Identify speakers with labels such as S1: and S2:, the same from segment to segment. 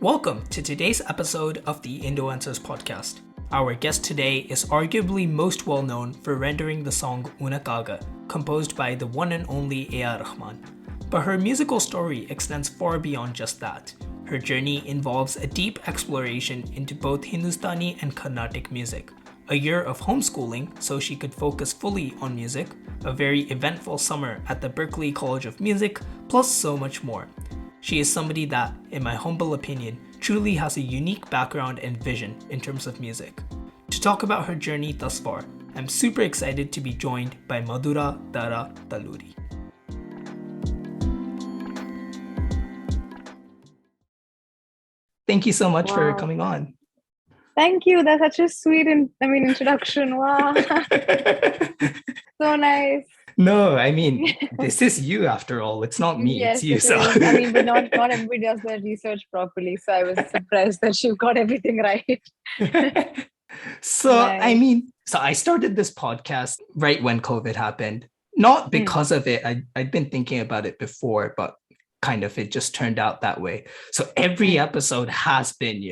S1: Welcome to today's episode of the Indoencers Podcast. Our guest today is arguably most well known for rendering the song Unakaga, composed by the one and only AR Rahman. But her musical story extends far beyond just that. Her journey involves a deep exploration into both Hindustani and Carnatic music, a year of homeschooling so she could focus fully on music, a very eventful summer at the Berklee College of Music, plus so much more. She is somebody that, in my humble opinion, truly has a unique background and vision in terms of music. To talk about her journey thus far, I'm super excited to be joined by Madhura Dhara Talluri. Thank you so much for coming on.
S2: Thank you. That's such a sweet introduction. Wow. So nice.
S1: No, this is you after all. It's not me,
S2: Yes,
S1: it's you.
S2: But not everybody does their research properly. So I was surprised that you got everything right.
S1: So,
S2: Nice.
S1: so I started this podcast right when COVID happened. Not because of it. I'd been thinking about it before, but kind of it just turned out that way. So every episode has been,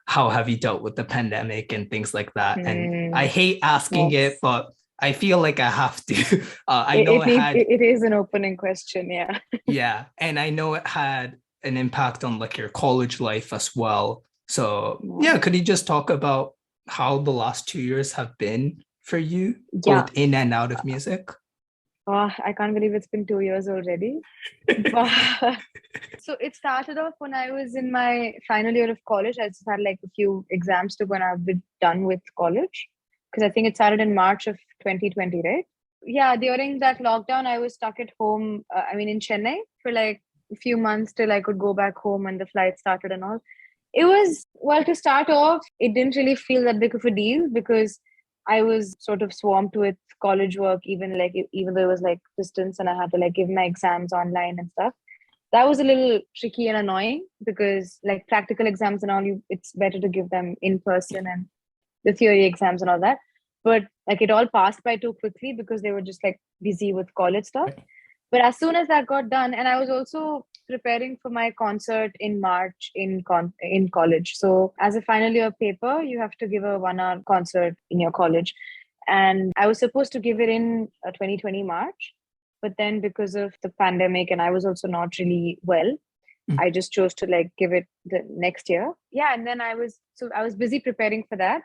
S1: how have you dealt with the pandemic and things like that? And I hate asking it, but I feel like I have to.
S2: It is an opening question, yeah.
S1: Yeah, and I know it had an impact on like your college life as well. So yeah, could you just talk about how the last 2 years have been for you, both in and out of music?
S2: Oh, I can't believe it's been 2 years already. But, so it started off when I was in my final year of college. I just had like a few exams to go and I've been done with college. Because I think it started in March of 2020, right? Yeah, during that lockdown, I was stuck at home, in Chennai for like a few months till I could go back home and the flight started and all. It was, well, to start off, it didn't really feel that big of a deal because I was sort of swamped with college work, even though it was like distance and I had to like give my exams online and stuff. That was a little tricky and annoying because like practical exams and all, it's better to give them in person and the theory exams and all that. But like it all passed by too quickly because they were just like busy with college stuff. But as soon as that got done, and I was also preparing for my concert in March in college. So as a final year paper, you have to give a 1 hour concert in your college. And I was supposed to give it in 2020 March. But then because of the pandemic and I was also not really well, I just chose to like give it the next year. Yeah. And then I was busy preparing for that.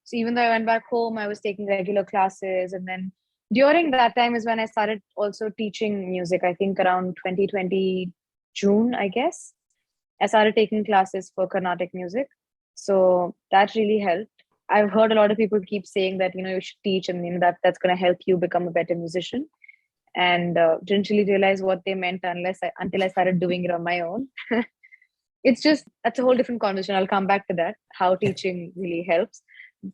S2: So even though I went back home, I was taking regular classes. And then during that time is when I started also teaching music. I think around 2020 June, I guess. I started taking classes for Carnatic music. So that really helped. I've heard a lot of people keep saying that, you should teach and that's going to help you become a better musician. And didn't really realize what they meant until I started doing it on my own. That's a whole different conversation. I'll come back to that, how teaching really helps.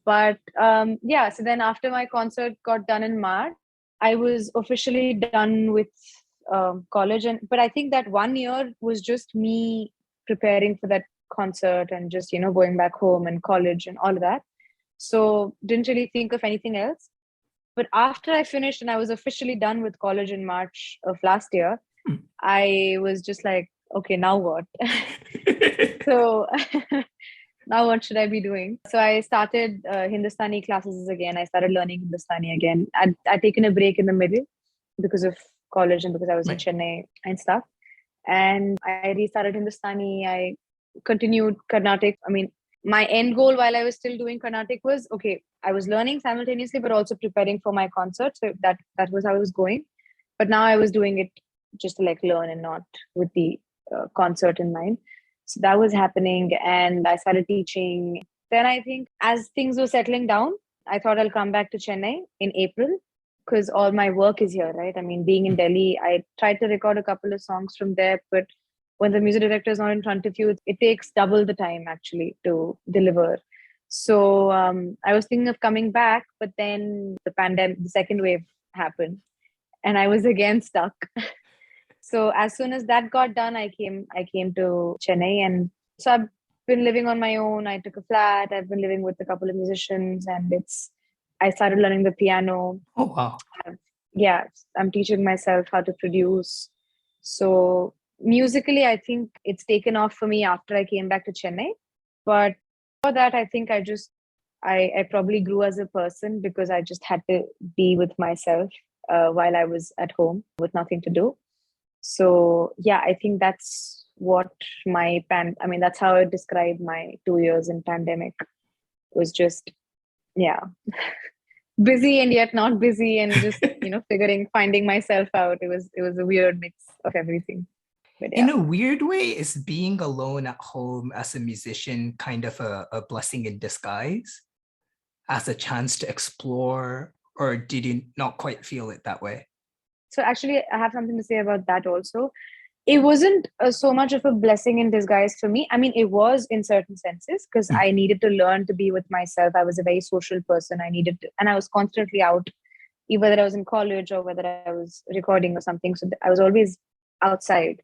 S2: But so then after my concert got done in March, I was officially done with college. But I think that 1 year was just me preparing for that concert and just, going back home and college and all of that. So didn't really think of anything else. But after I finished and I was officially done with college in March of last year, I was just like, okay, now what? So now what should I be doing? So I started Hindustani classes again. I started learning Hindustani again. I'd taken a break in the middle because of college and because I was in Chennai and stuff. And I restarted Hindustani. I continued Carnatic. My end goal while I was still doing Carnatic was, okay, I was learning simultaneously, but also preparing for my concert. So that was how I was going. But now I was doing it just to like learn and not with the concert in mind. So that was happening and I started teaching. Then I think as things were settling down, I thought I'll come back to Chennai in April because all my work is here, right? Being in Delhi, I tried to record a couple of songs from there, but when the music director is not in front of you, it takes double the time actually to deliver. So I was thinking of coming back, but then the second wave happened and I was again stuck. So as soon as that got done, I came to Chennai. And so I've been living on my own. I took a flat. I've been living with a couple of musicians and I started learning the piano.
S1: Oh, wow.
S2: I'm teaching myself how to produce. So musically, I think it's taken off for me after I came back to Chennai. But for that, I think I probably grew as a person because I just had to be with myself while I was at home with nothing to do. So yeah, I think that's what that's how I describe my 2 years in pandemic. Was just, yeah, busy and yet not busy, and just finding myself out. It was a weird mix of everything. But
S1: In
S2: yeah.
S1: a weird way, is being alone at home as a musician kind of a blessing in disguise, as a chance to explore, or did you not quite feel it that way?
S2: So actually, I have something to say about that also. It wasn't so much of a blessing in disguise for me. I mean, it was in certain senses because I needed to learn to be with myself. I was a very social person. And I was constantly out, whether I was in college or whether I was recording or something. So I was always outside,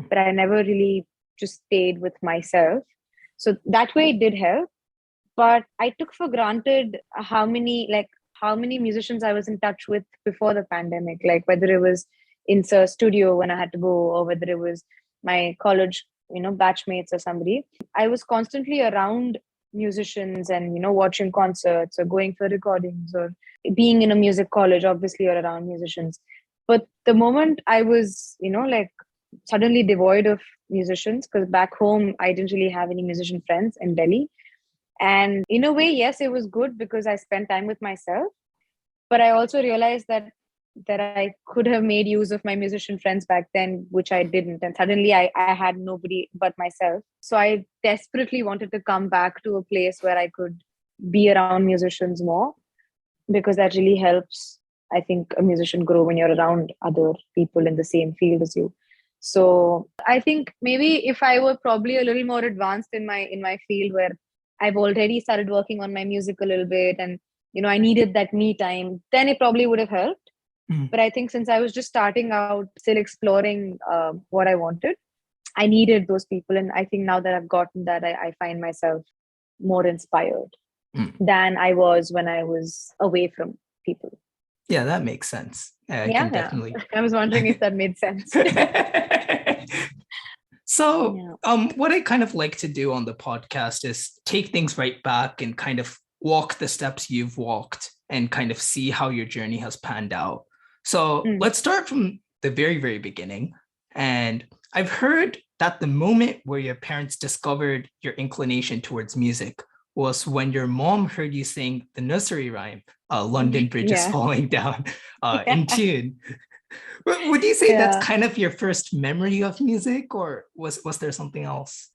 S2: but I never really just stayed with myself. So that way it did help. But I took for granted how many musicians I was in touch with before the pandemic, like whether it was in a studio when I had to go, or whether it was my college, batchmates or somebody. I was constantly around musicians and, watching concerts or going for recordings or being in a music college, obviously, or around musicians. But the moment I was, suddenly devoid of musicians, because back home, I didn't really have any musician friends in Delhi. And in a way, yes, it was good because I spent time with myself. But I also realized that I could have made use of my musician friends back then, which I didn't. And suddenly I had nobody but myself. So I desperately wanted to come back to a place where I could be around musicians more, because that really helps, I think, a musician grow when you're around other people in the same field as you. So I think maybe if I were probably a little more advanced in my field, where I've already started working on my music a little bit, and I needed that me time, then it probably would have helped. But I think since I was just starting out, still exploring what I wanted, I needed those people. And I think now that I've gotten that, I find myself more inspired than I was when I was away from people.
S1: Yeah, that makes sense. I
S2: Yeah.
S1: definitely.
S2: I was wondering if that made sense.
S1: So, what I kind of like to do on the podcast is take things right back and kind of walk the steps you've walked and kind of see how your journey has panned out. So let's start from the very, very beginning. And I've heard that the moment where your parents discovered your inclination towards music was when your mom heard you sing the nursery rhyme, London Bridge is Falling Down, in tune. Would you say that's kind of your first memory of music, or was there something else?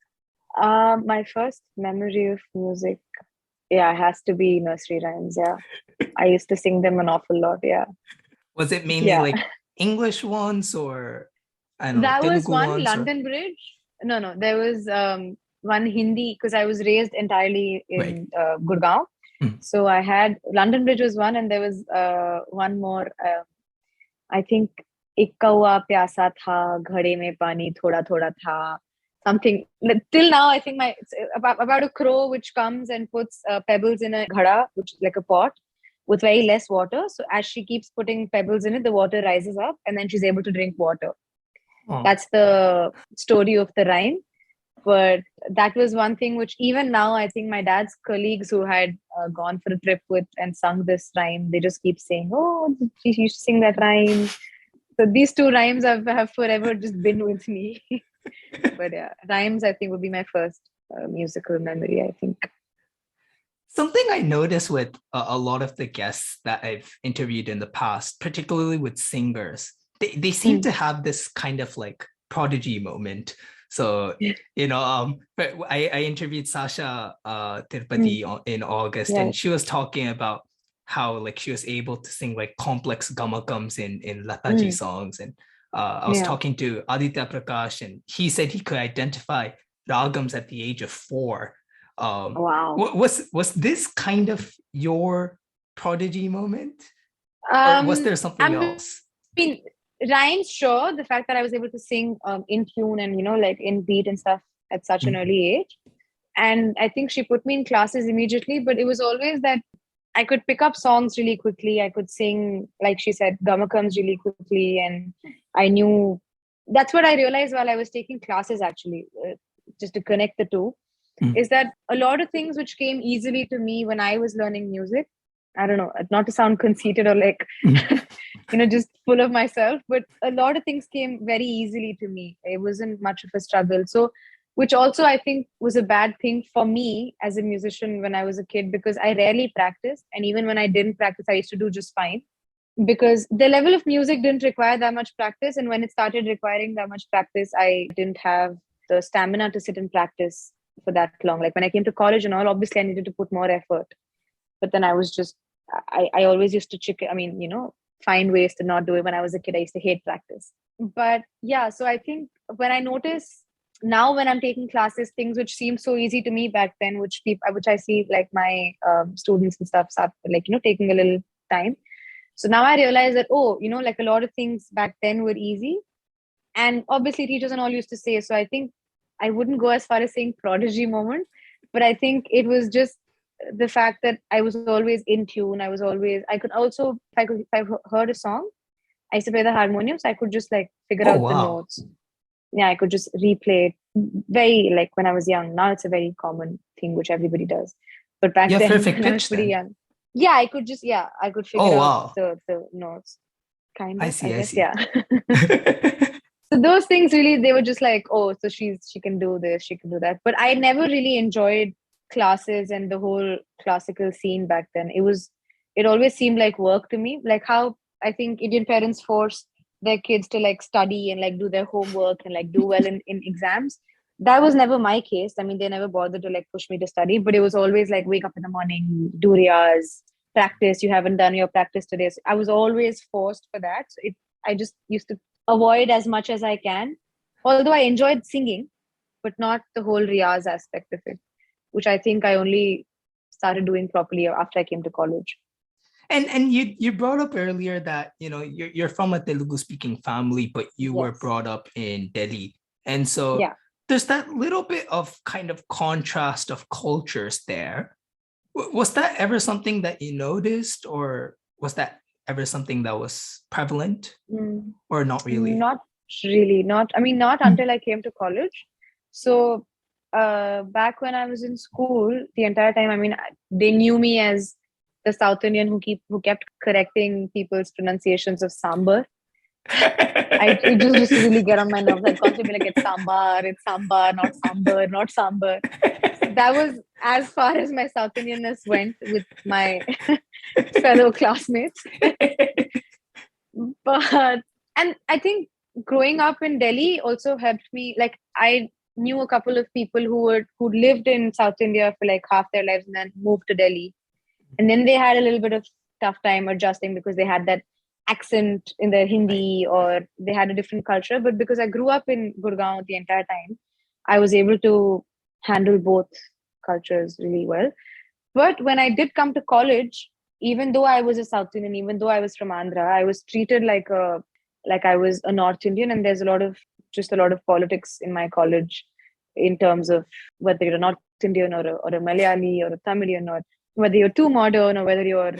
S2: My first memory of music, has to be nursery rhymes. I used to sing them an awful lot.
S1: Was it mainly like English ones, or I don't know,
S2: that was
S1: Telugu
S2: one
S1: ones,
S2: London Bridge? No, there was one Hindi, because I was raised entirely in Gurgaon. So I had London Bridge was one, and there was one more. I think एक कौवा प्यासा था, घड़े में पानी थोड़ा थोड़ा था. Something till now, I think it's about a crow which comes and puts pebbles in a ghada, which is like a pot with very less water. So as she keeps putting pebbles in it, the water rises up, and then she's able to drink water. That's the story of the rhyme. But that was one thing which even now, I think my dad's colleagues who had gone for a trip with and sung this rhyme, they just keep saying, oh, she used to sing that rhyme. So these two rhymes have forever just been with me. But rhymes, I think, would be my first musical memory, I think.
S1: Something I noticed with a lot of the guests that I've interviewed in the past, particularly with singers, they seem to have this kind of like prodigy moment. So, I interviewed Sasha Tirupati in August, and she was talking about how like she was able to sing like complex gamakams in Lataji songs. And I was talking to Aditya Prakash, and he said he could identify ragams at the age of 4.
S2: Wow.
S1: Was this kind of your prodigy moment? Or was there something else?
S2: I mean, rhymes, sure. The fact that I was able to sing in tune and, like in beat and stuff at such an early age. And I think she put me in classes immediately, but it was always that I could pick up songs really quickly. I could sing, like she said, gamakams really quickly. And I knew that's what I realized while I was taking classes, actually, just to connect the two, is that a lot of things which came easily to me when I was learning music, I don't know, not to sound conceited or like, just full of myself, but a lot of things came very easily to me. It wasn't much of a struggle. So, which also I think was a bad thing for me as a musician when I was a kid, because I rarely practiced. And even when I didn't practice, I used to do just fine, because the level of music didn't require that much practice. And when it started requiring that much practice, I didn't have the stamina to sit and practice for that long. Like when I came to college and all, obviously I needed to put more effort. But then I was just, I always used to find ways to not do it. When I was a kid, I used to hate practice. But yeah, so I think when I notice now when I'm taking classes, things which seemed so easy to me back then, which I see like my students and stuff start like, taking a little time. So now I realize that, like a lot of things back then were easy. And obviously teachers and all used to say, so I think I wouldn't go as far as saying prodigy moment, but I think it was just the fact that I was always in tune. I could also, if I heard a song, I used to play the harmonium, so I could just like figure out the notes. Yeah, I could just replay it very like when I was young. Now it's a very common thing which everybody does. But back then, when I was pretty young, yeah, I could figure out the notes. Kind of, I guess. Yeah. So those things really, they were just like, oh, so she can do this, she can do that. But I never really enjoyed classes and the whole classical scene back then. It always seemed like work to me. Like how I think Indian parents force their kids to like study and like do their homework and like do well in exams. That was never my case. I mean, they never bothered to like push me to study, but it was always like wake up in the morning, do riyaz, practice. You haven't done your practice today. So I was always forced for that. So I just used to avoid as much as I can. Although I enjoyed singing, but not the whole riyaz aspect of it, which I think I only started doing properly after I came to college.
S1: And you brought up earlier that you're from a Telugu speaking family, but you were brought up in Delhi, and so there's that little bit of kind of contrast of cultures there. Was that ever something that you noticed, or was that ever something that was prevalent, or not really?
S2: Not really. Not until I came to college. So back when I was in school, the entire time, I mean, they knew me as the South Indian who kept correcting people's pronunciations of sambar. It just used to really get on my nerves. I'd constantly be like, it's sambar, not sambar, not sambar. So that was as far as my South Indianness went with my fellow classmates. And I think growing up in Delhi also helped me. Like I knew a couple of people who lived in South India for like half their lives and then moved to Delhi. And then they had a little bit of tough time adjusting because they had that accent in their Hindi or they had a different culture. But because I grew up in Gurgaon the entire time, I was able to handle both cultures really well. But when I did come to college, even though I was a South Indian, even though I was from Andhra, I was treated like I was a North Indian. And there's a lot of politics in my college in terms of whether you're a North Indian or a Malayali or a Tamilian, or whether you're too modern or whether you're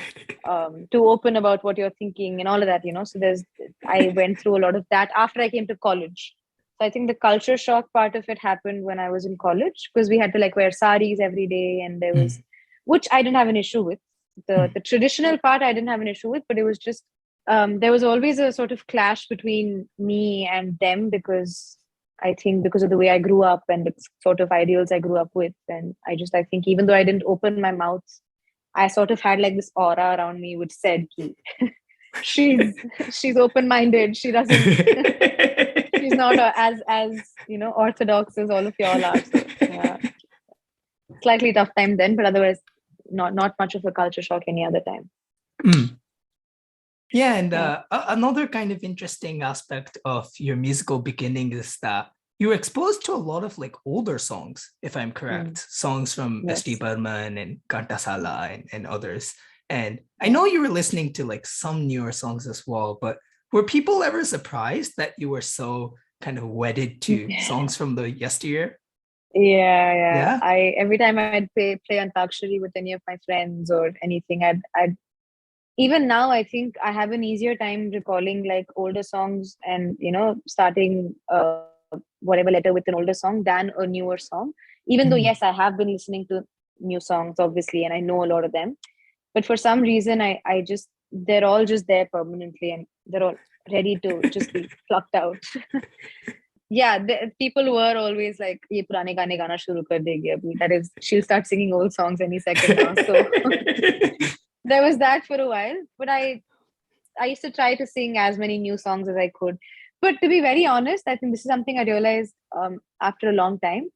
S2: too open about what you're thinking and all of that, So I went through a lot of that after I came to college. So I think the culture shock part of it happened when I was in college, because we had to like wear saris every day, and there was, which I didn't have an issue with. The traditional part I didn't have an issue with, but it was just there was always a sort of clash between me and them, because I think because of the way I grew up and the sort of ideals I grew up with. And I think even though I didn't open my mouth, I sort of had like this aura around me which said, she's open-minded. She doesn't, she's not as orthodox as all of y'all are. So, yeah. Slightly tough time then, but otherwise not much of a culture shock any other time.
S1: Yeah, and another kind of interesting aspect of your musical beginning is that you were exposed to a lot of like older songs, if I'm correct, songs from S.D. Burman and Kantasala and others. And I know you were listening to like some newer songs as well, but were people ever surprised that you were so kind of wedded to songs from the yesteryear?
S2: Yeah. Every time I'd play Antakshari with any of my friends or anything, I'd even now, I think I have an easier time recalling like older songs and, starting whatever letter with an older song than a newer song. Even though, yes, I have been listening to new songs, obviously, and I know a lot of them. But for some reason, I just, they're all just there permanently and they're all ready to just be plucked out. Yeah, people were always like, "Ye purane gaane gana shuru kar degi abhi." That is, she'll start singing old songs any second now. So there was that for a while. But I used to try to sing as many new songs as I could. But to be very honest, I think this is something I realized after a long time,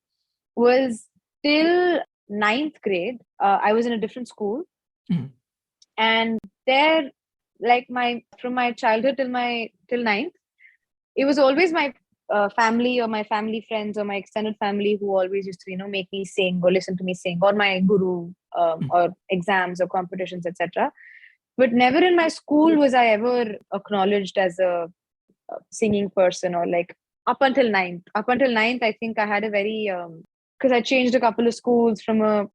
S2: was till ninth grade, I was in a different school. And there, like from my childhood till ninth, it was always my family or my family friends or my extended family who always used to, make me sing or listen to me sing, or my guru, or exams or competitions, etc. But never in my school was I ever acknowledged as a singing person, or like up until ninth. Up until ninth, I think I had a very, because I changed a couple of schools from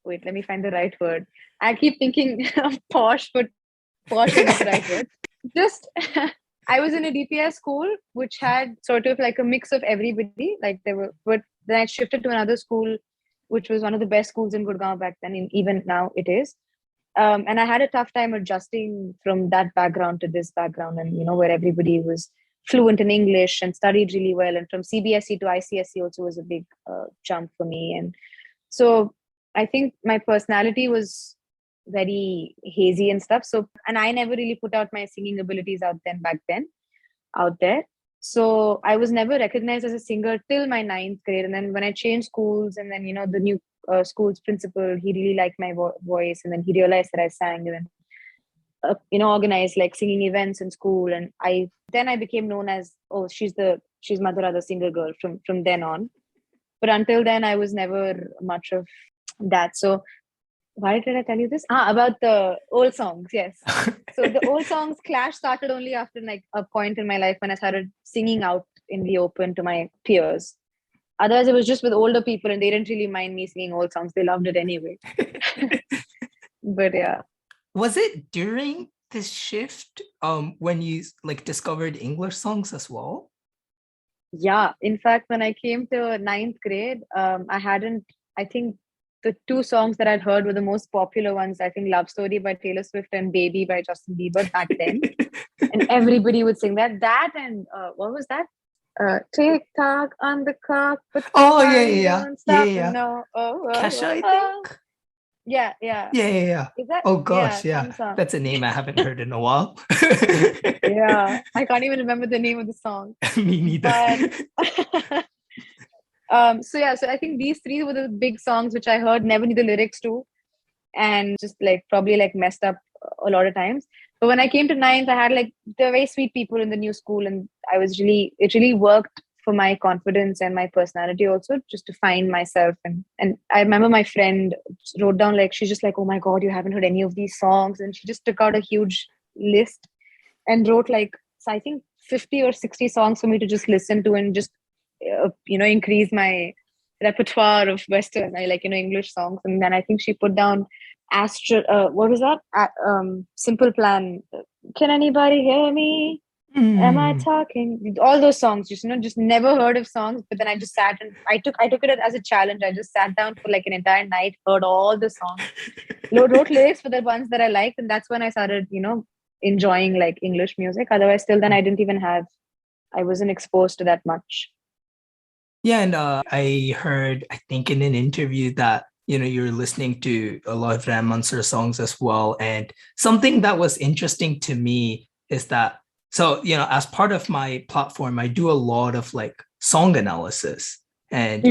S2: wait, let me find the right word. I keep thinking posh, but posh is not the right word. Just, I was in a DPS school, which had sort of like a mix of everybody. Like but then I shifted to another school, which was one of the best schools in Gurgaon back then, and even now it is. And I had a tough time adjusting from that background to this background, and where everybody was fluent in English and studied really well. And from CBSE to ICSE also was a big jump for me. And so I think my personality was very hazy and stuff. So, and I never really put out my singing abilities out there. So I was never recognized as a singer till my ninth grade. And then when I changed schools, and then, the new school's principal, he really liked my voice. And then he realized that I sang, and then, organized like singing events in school. And I became known as, oh, she's Madhura, the singer girl from then on. But until then, I was never much of that. So why did I tell you this? About the old songs. Yes. So the old songs clash started only after like a point in my life when I started singing out in the open to my peers. Otherwise, it was just with older people, and they didn't really mind me singing old songs. They loved it anyway. But yeah.
S1: Was it during this shift when you like discovered English songs as well?
S2: Yeah. In fact, when I came to ninth grade, I think the two songs that I'd heard were the most popular ones. I think Love Story by Taylor Swift and Baby by Justin Bieber back then. And everybody would sing that. That and what was that? Tick tock on the clock.
S1: Oh, yeah.
S2: No.
S1: Kesha, I think.
S2: Yeah.
S1: Is that? Oh gosh, yeah. That's a name I haven't heard in a while.
S2: Yeah, I can't even remember the name of the song.
S1: Me neither.
S2: So I think these three were the big songs which I heard, never knew the lyrics to, and just like probably like messed up a lot of times. But when I came to ninth, I had like the very sweet people in the new school, and it really worked for my confidence and my personality also, just to find myself. And I remember my friend wrote down, like, she's just like, oh my God, you haven't heard any of these songs. And she just took out a huge list and wrote like, so I think 50 or 60 songs for me to just listen to and just, increase my repertoire of Western, English songs. And then I think she put down what was that? Simple Plan. Can anybody hear me? Am I talking? All those songs, just never heard of songs. But then I just sat and I took it as a challenge. I just sat down for like an entire night, heard all the songs, wrote lyrics for the ones that I liked, and that's when I started, enjoying like English music. Otherwise, till then, I wasn't exposed to that much.
S1: Yeah, and I heard, I think in an interview that you're listening to a lot of Rahman sir songs as well, and something that was interesting to me is that. So, as part of my platform, I do a lot of like song analysis, and,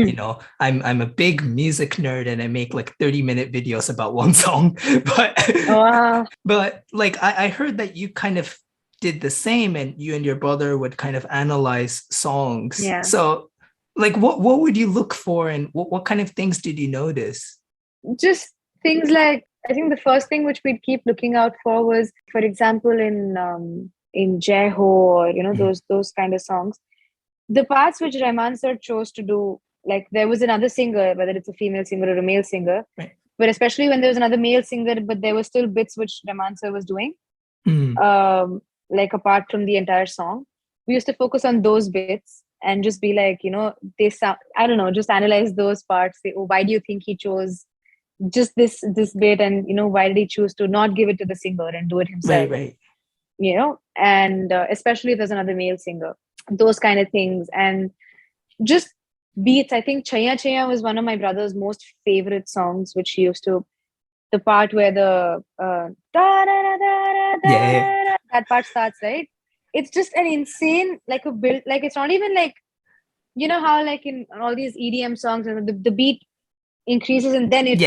S1: I'm a big music nerd, and I make like 30-minute videos about one song, but like, I heard that you kind of did the same, and you and your brother would kind of analyze songs.
S2: Yeah.
S1: So like, what would you look for, and what kind of things did you notice?
S2: Just things like, I think the first thing which we'd keep looking out for was, for example, in Jai Ho, or those kind of songs, the parts which Rahman sir chose to do, like there was another singer, whether it's a female singer or a male singer,
S1: right,
S2: but especially when there was another male singer, but there were still bits which Rahman sir was doing, like apart from the entire song. We used to focus on those bits and just be like, they sound, I don't know, just analyze those parts. Say, oh, why do you think he chose just this bit? And, why did he choose to not give it to the singer and do it himself?
S1: Right.
S2: And especially if there's another male singer, those kind of things. And just beats. I think Chaya Chaya was one of my brother's most favorite songs, which he used to, the part where the that part starts, right? It's just an insane, like a build, like it's not even like, how like in all these EDM songs, the beat increases and then it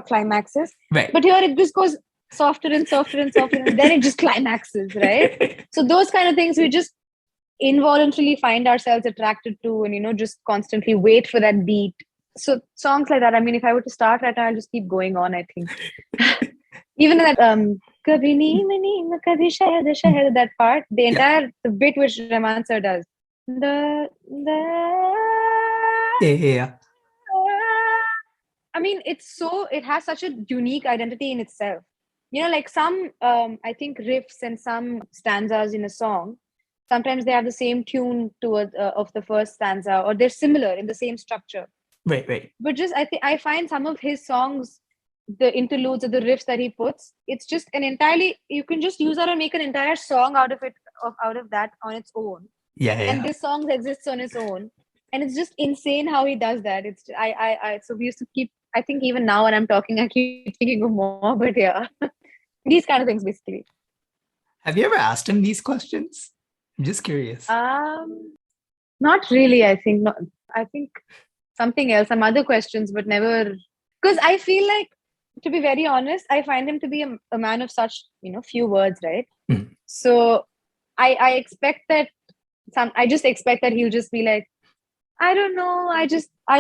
S2: climaxes.
S1: Right.
S2: But here it just goes softer and softer and softer and then it just climaxes, right? So those kind of things we just involuntarily find ourselves attracted to, and just constantly wait for that beat. So songs like that, I mean, if I were to start right now, I'll just keep going on, I think. Even that Kabhi neem neem kabhi shahad shahad, that part, the entire the bit which Rahman sir does, I mean, it has such a unique identity in itself. Like some I think riffs and some stanzas in a song, sometimes they have the same tune towards of the first stanza, or they're similar in the same structure.
S1: Right.
S2: But just I find some of his songs, the interludes or the riffs that he puts, it's just an entirely, you can just use that and make an entire song out of that on its own. And this song exists on its own, and it's just insane how he does that. It's so we used to keep, I think even now when I'm talking, I keep thinking of more. But these kind of things basically.
S1: Have you ever asked him these questions? I'm just curious.
S2: Not really. I think not. I think something else, some other questions, but never. Because I feel like, to be very honest, I find him to be a man of such few words, right? So I expect that I just expect that he'll just be like, I don't know, I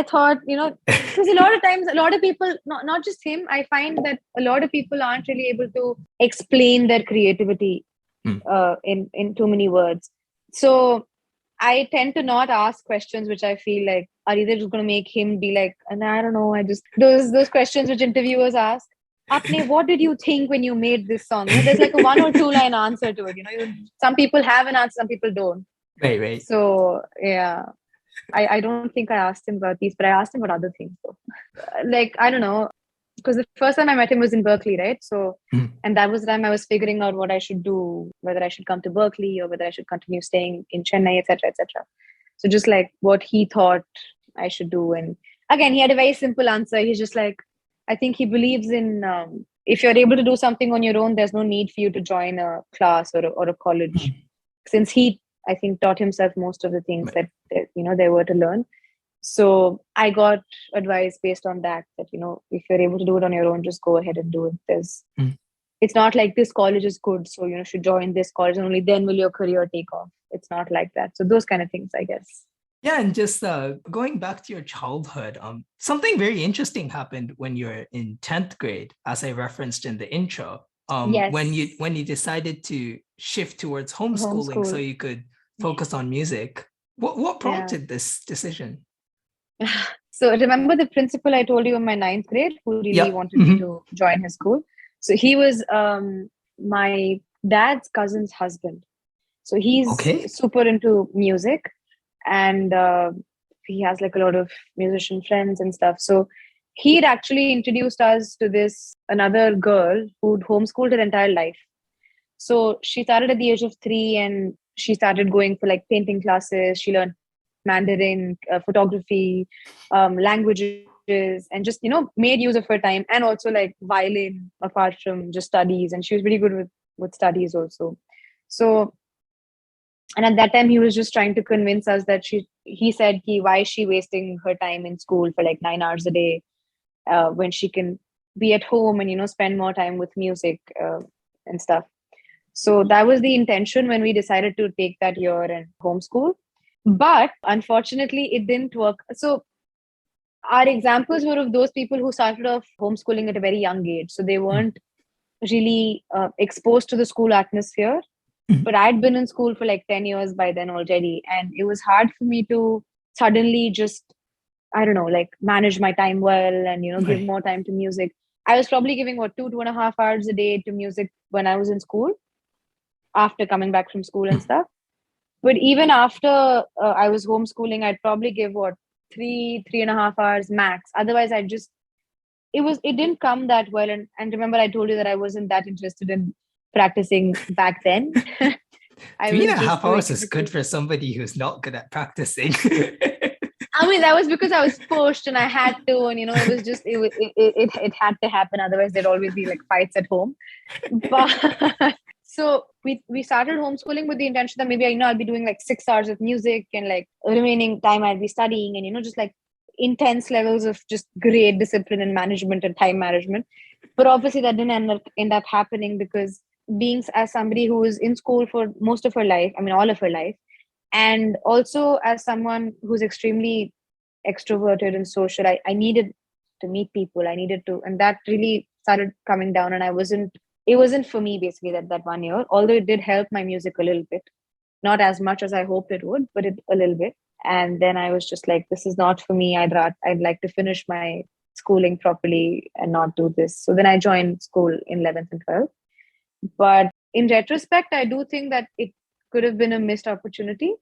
S2: thought, because a lot of times, a lot of people, not just him, I find that a lot of people aren't really able to explain their creativity in too many words. So I tend to not ask questions which I feel like are either just going to make him be like, and I don't know, those questions which interviewers ask. Apne, what did you think when you made this song? There's like a 1 or 2 line answer to it. Some people have an answer, some people don't.
S1: Right.
S2: So yeah, I don't think I asked him about these, but I asked him about other things. So, like, I don't know, because the first time I met him was in Berklee, right? So, and that was the time I was figuring out what I should do, whether I should come to Berklee or whether I should continue staying in Chennai, etc., etc. So just like what he thought I should do. And again, he had a very simple answer. He's just like, I think he believes in if you're able to do something on your own, there's no need for you to join a class or a college. Since he, I think, taught himself most of the things that there were to learn. So I got advice based on that if you're able to do it on your own, just go ahead and do it. It's not like this college is good, so you should join this college and only then will your career take off. It's not like that. So those kind of things, I guess.
S1: Yeah, and just going back to your childhood, something very interesting happened when you were in 10th grade, as I referenced in the intro.
S2: Yes.
S1: When you decided to shift towards homeschooling so you could focus on music. What prompted this decision?
S2: So remember the principal I told you in my 9th grade who really wanted me to join his school? So he was my dad's cousin's husband. So he's super into music, and he has like a lot of musician friends and stuff. So he'd actually introduced us to another girl who'd homeschooled her entire life. So she started at the age of 3 and she started going for like painting classes. She learned Mandarin, photography, languages, and just, made use of her time, and also like violin apart from just studies. And she was really good with studies also. So, and at that time he was just trying to convince us that he said, why is she wasting her time in school for like 9 hours a day when she can be at home and, spend more time with music and stuff. So that was the intention when we decided to take that year and homeschool. But unfortunately, it didn't work. So our examples were of those people who started off homeschooling at a very young age. So they weren't really exposed to the school atmosphere. But I'd been in school for like 10 years by then already. And it was hard for me to suddenly just, I don't know, like manage my time well and, give more time to music. I was probably giving 2.5 hours a day to music when I was in school, after coming back from school and stuff. But even after I was homeschooling, I'd probably give 3.5 hours max. Otherwise, it didn't come that well. And remember, I told you that I wasn't that interested in practicing back then. I
S1: Three
S2: was
S1: and a
S2: just
S1: half
S2: doing
S1: hours
S2: it
S1: is good
S2: because,
S1: for somebody who's not good at practicing.
S2: I mean, that was because I was pushed and I had to, and it was just it had to happen. Otherwise, there'd always be like fights at home. But so we started homeschooling with the intention that maybe I'll be doing like 6 hours of music, and like remaining time I'd be studying, and just like intense levels of just great discipline and management and time management. But obviously that didn't end up happening, because being as somebody who was in school for most of her life, I mean all of her life, and also as someone who's extremely extroverted and social, I needed to meet people. I needed to, and that really started coming down, and it wasn't for me basically that 1 year, although it did help my music a little bit, not as much as I hoped it would, but a little bit. And then I was just like, this is not for me. I'd like to finish my schooling properly and not do this. So then I joined school in 11th and 12th. But in retrospect, I do think that it could have been a missed opportunity.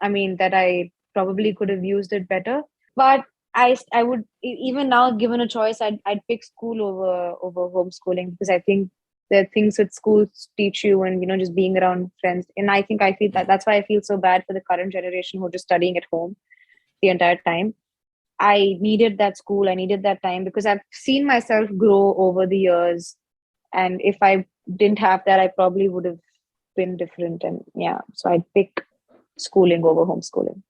S2: I mean, that I probably could have used it better. But I would, even now, given a choice, I'd pick school over homeschooling, because I think there are things that schools teach you, and just being around friends. And I feel that's why I feel so bad for the current generation who are just studying at home the entire time. I needed that school. I needed that time, because I've seen myself grow over the years. And if I didn't have that, I probably would have been different. And yeah, so I'd pick schooling over homeschooling.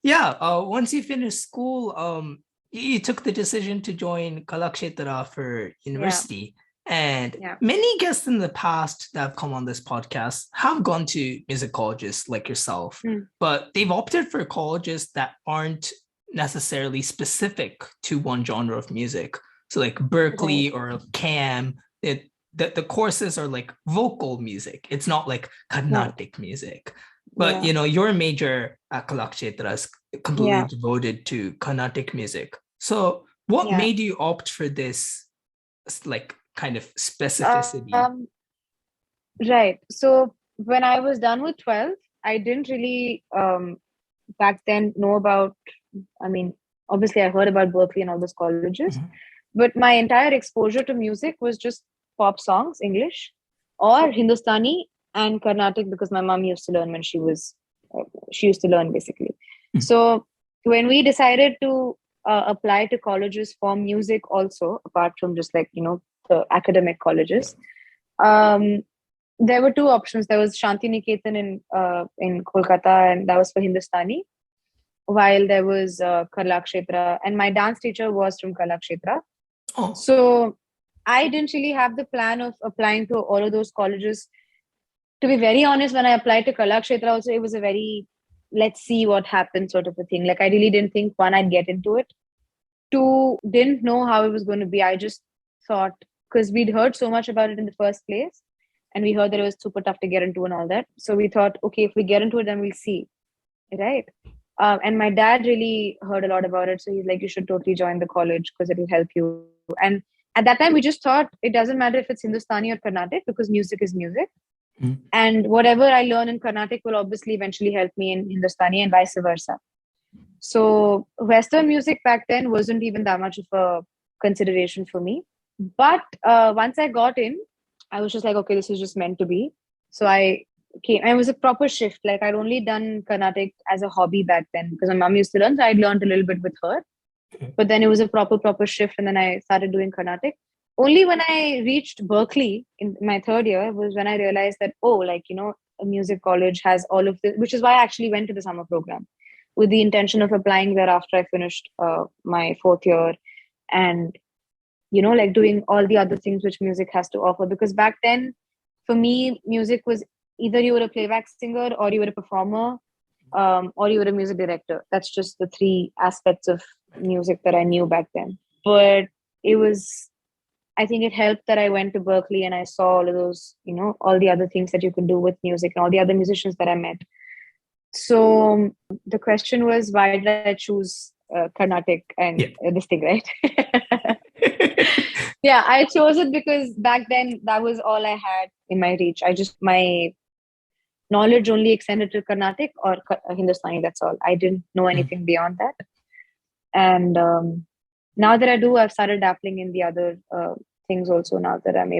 S1: Yeah, once you finished school, you took the decision to join Kalakshetra for university. And many guests in the past that have come on this podcast have gone to music colleges like yourself, but they've opted for colleges that aren't necessarily specific to one genre of music. So like Berklee or CAM, the courses are like vocal music. It's not like Carnatic music. But your major at Kalakshetra is completely devoted to Carnatic music. So what made you opt for this like kind of specificity?
S2: Right. So when I was done with 12, I didn't really back then know about, I mean, obviously I heard about Berklee and all those colleges, but my entire exposure to music was just pop songs, English, or Hindustani and Carnatic, because my mom used to learn when she used to learn basically. So when we decided to apply to colleges for music also, apart from just like, the academic colleges, there were two options. There was Shanti Niketan in Kolkata, and that was for Hindustani, while there was Kalakshetra, and my dance teacher was from Kalakshetra.
S1: Oh.
S2: So I didn't really have the plan of applying to all of those colleges. To be very honest, when I applied to Kalakshetra also, it was a very, let's see what happens sort of a thing. Like I really didn't think, one, I'd get into it. Two, didn't know how it was going to be. I just thought, because we'd heard so much about it in the first place, and we heard that it was super tough to get into and all that. So we thought, okay, if we get into it, then we'll see. Right? And my dad really heard a lot about it. So he's like, you should totally join the college because it will help you. And at that time, we just thought it doesn't matter if it's Hindustani or Carnatic, because music is music. And whatever I learn in Carnatic will obviously eventually help me in Hindustani, and vice versa. So Western music back then wasn't even that much of a consideration for me. But once I got in, I was just like, okay, this is just meant to be. So I came, and it was a proper shift. Like I'd only done Carnatic as a hobby back then, because my mom used to learn, so I'd learned a little bit with her. But then it was a proper shift, and then I started doing Carnatic. Only when I reached Berklee in my third year was when I realized that, a music college has all of this, which is why I actually went to the summer program with the intention of applying there after I finished my fourth year, and, doing all the other things which music has to offer. Because back then, for me, music was either you were a playback singer, or you were a performer, or you were a music director. That's just the three aspects of music that I knew back then. But I think it helped that I went to Berklee and I saw all of those, all the other things that you could do with music and all the other musicians that I met. So the question was, why did I choose Carnatic and this thing, right? Yeah, I chose it because back then that was all I had in my reach. My knowledge only extended to Carnatic or Hindustani, that's all. I didn't know
S1: Mm.
S2: anything beyond that. And now that I do, I've started dabbling in the other things also. Now that I know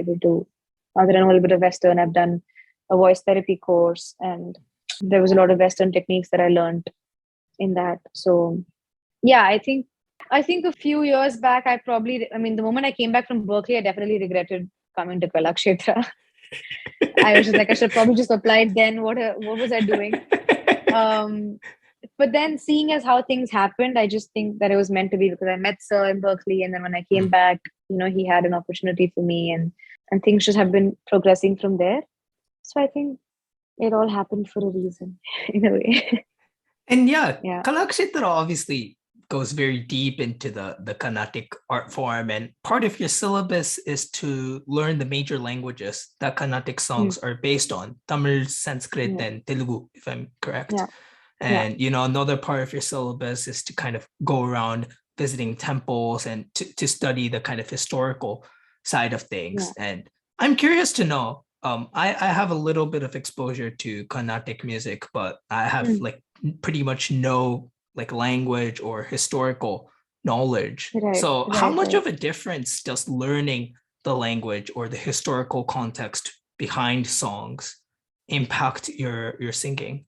S2: a little bit of Western, I've done a voice therapy course, and there was a lot of Western techniques that I learned in that. So yeah, I think a few years back, the moment I came back from Berklee, I definitely regretted coming to Kalakshetra. I was just like, I should probably just applied then. What was I doing? But then seeing as how things happened, I just think that it was meant to be because I met Sir in Berklee, and then when I came back, he had an opportunity for me, and things just have been progressing from there. So I think it all happened for a reason, in a way.
S1: And yeah,
S2: Yeah.
S1: Kalakshetra obviously goes very deep into the Carnatic art form, and part of your syllabus is to learn the major languages that Carnatic songs are based on: Tamil, Sanskrit,
S2: Yeah.
S1: and Telugu, if I'm correct.
S2: Yeah.
S1: And another part of your syllabus is to kind of go around visiting temples and to study the kind of historical side of things.
S2: Yeah.
S1: And I'm curious to know. I have a little bit of exposure to Carnatic music, but I have like pretty much no like language or historical knowledge.
S2: Right.
S1: So how much
S2: Right.
S1: of a difference does learning the language or the historical context behind songs impact your singing?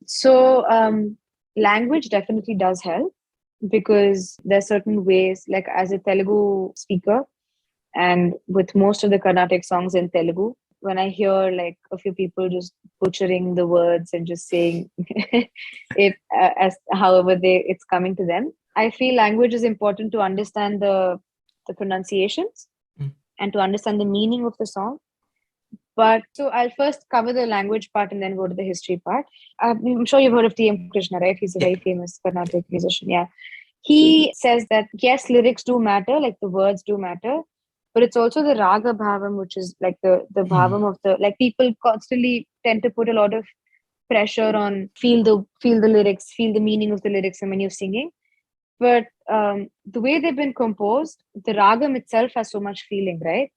S2: So language definitely does help because there's certain ways, like as a Telugu speaker, and with most of the Carnatic songs in Telugu, when I hear like a few people just butchering the words and just saying it as however it's coming to them, I feel language is important to understand the pronunciations and to understand the meaning of the song. But so I'll first cover the language part and then go to the history part. I'm sure you've heard of T.M. Krishna, right? He's a very famous Carnatic musician. Yeah. He says that yes, lyrics do matter, like the words do matter, but it's also the raga bhavam, which is like the bhavam of the, like people constantly tend to put a lot of pressure on feel the lyrics, feel the meaning of the lyrics when you're singing. But the way they've been composed, the ragam itself has so much feeling, right?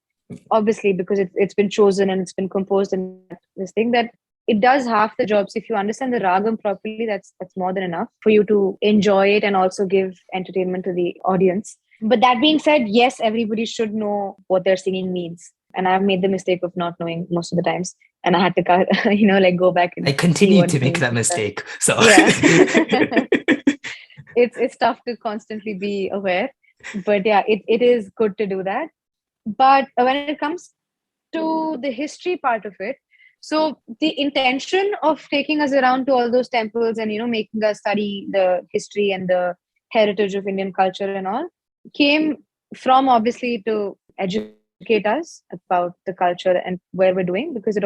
S2: Obviously, because it's been chosen and it's been composed in this thing, that it does half the jobs. If you understand the ragam properly, that's more than enough for you to enjoy it and also give entertainment to the audience. But that being said, yes, everybody should know what their singing means. And I've made the mistake of not knowing most of the times. And I had to, like go back and
S1: I
S2: see
S1: continue
S2: what
S1: to
S2: it
S1: make
S2: means
S1: that
S2: and stuff.
S1: mistake. So
S2: Yeah. It's tough to constantly be aware. But yeah, it is good to do that. But when it comes to the history part of it, so the intention of taking us around to all those temples and making us study the history and the heritage of Indian culture and all came from obviously to educate us about the culture and where we're doing, because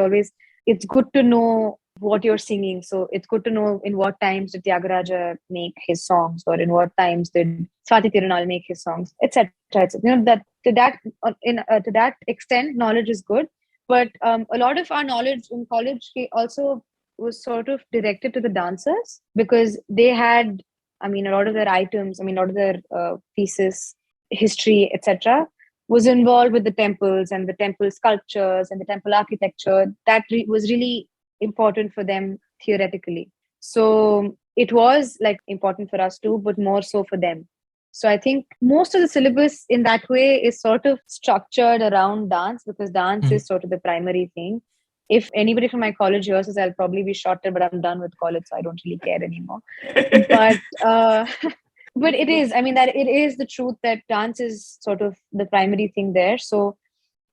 S2: it's good to know what you're singing. So it's good to know in what times did Tyagaraja make his songs, or in what times did Swati Tirunal make his songs, etc. That to that extent, knowledge is good. But a lot of our knowledge in college also was sort of directed to the dancers, because they had, a lot of their items, a lot of their pieces, history, etc., was involved with the temples and the temple sculptures and the temple architecture. That was really important for them theoretically. So it was like important for us too, but more so for them. So I think most of the syllabus in that way is sort of structured around dance, because dance is sort of the primary thing. If anybody from my college hears this, I'll probably be shorter, but I'm done with college, so I don't really care anymore. But but it is, that it is the truth that dance is sort of the primary thing there. So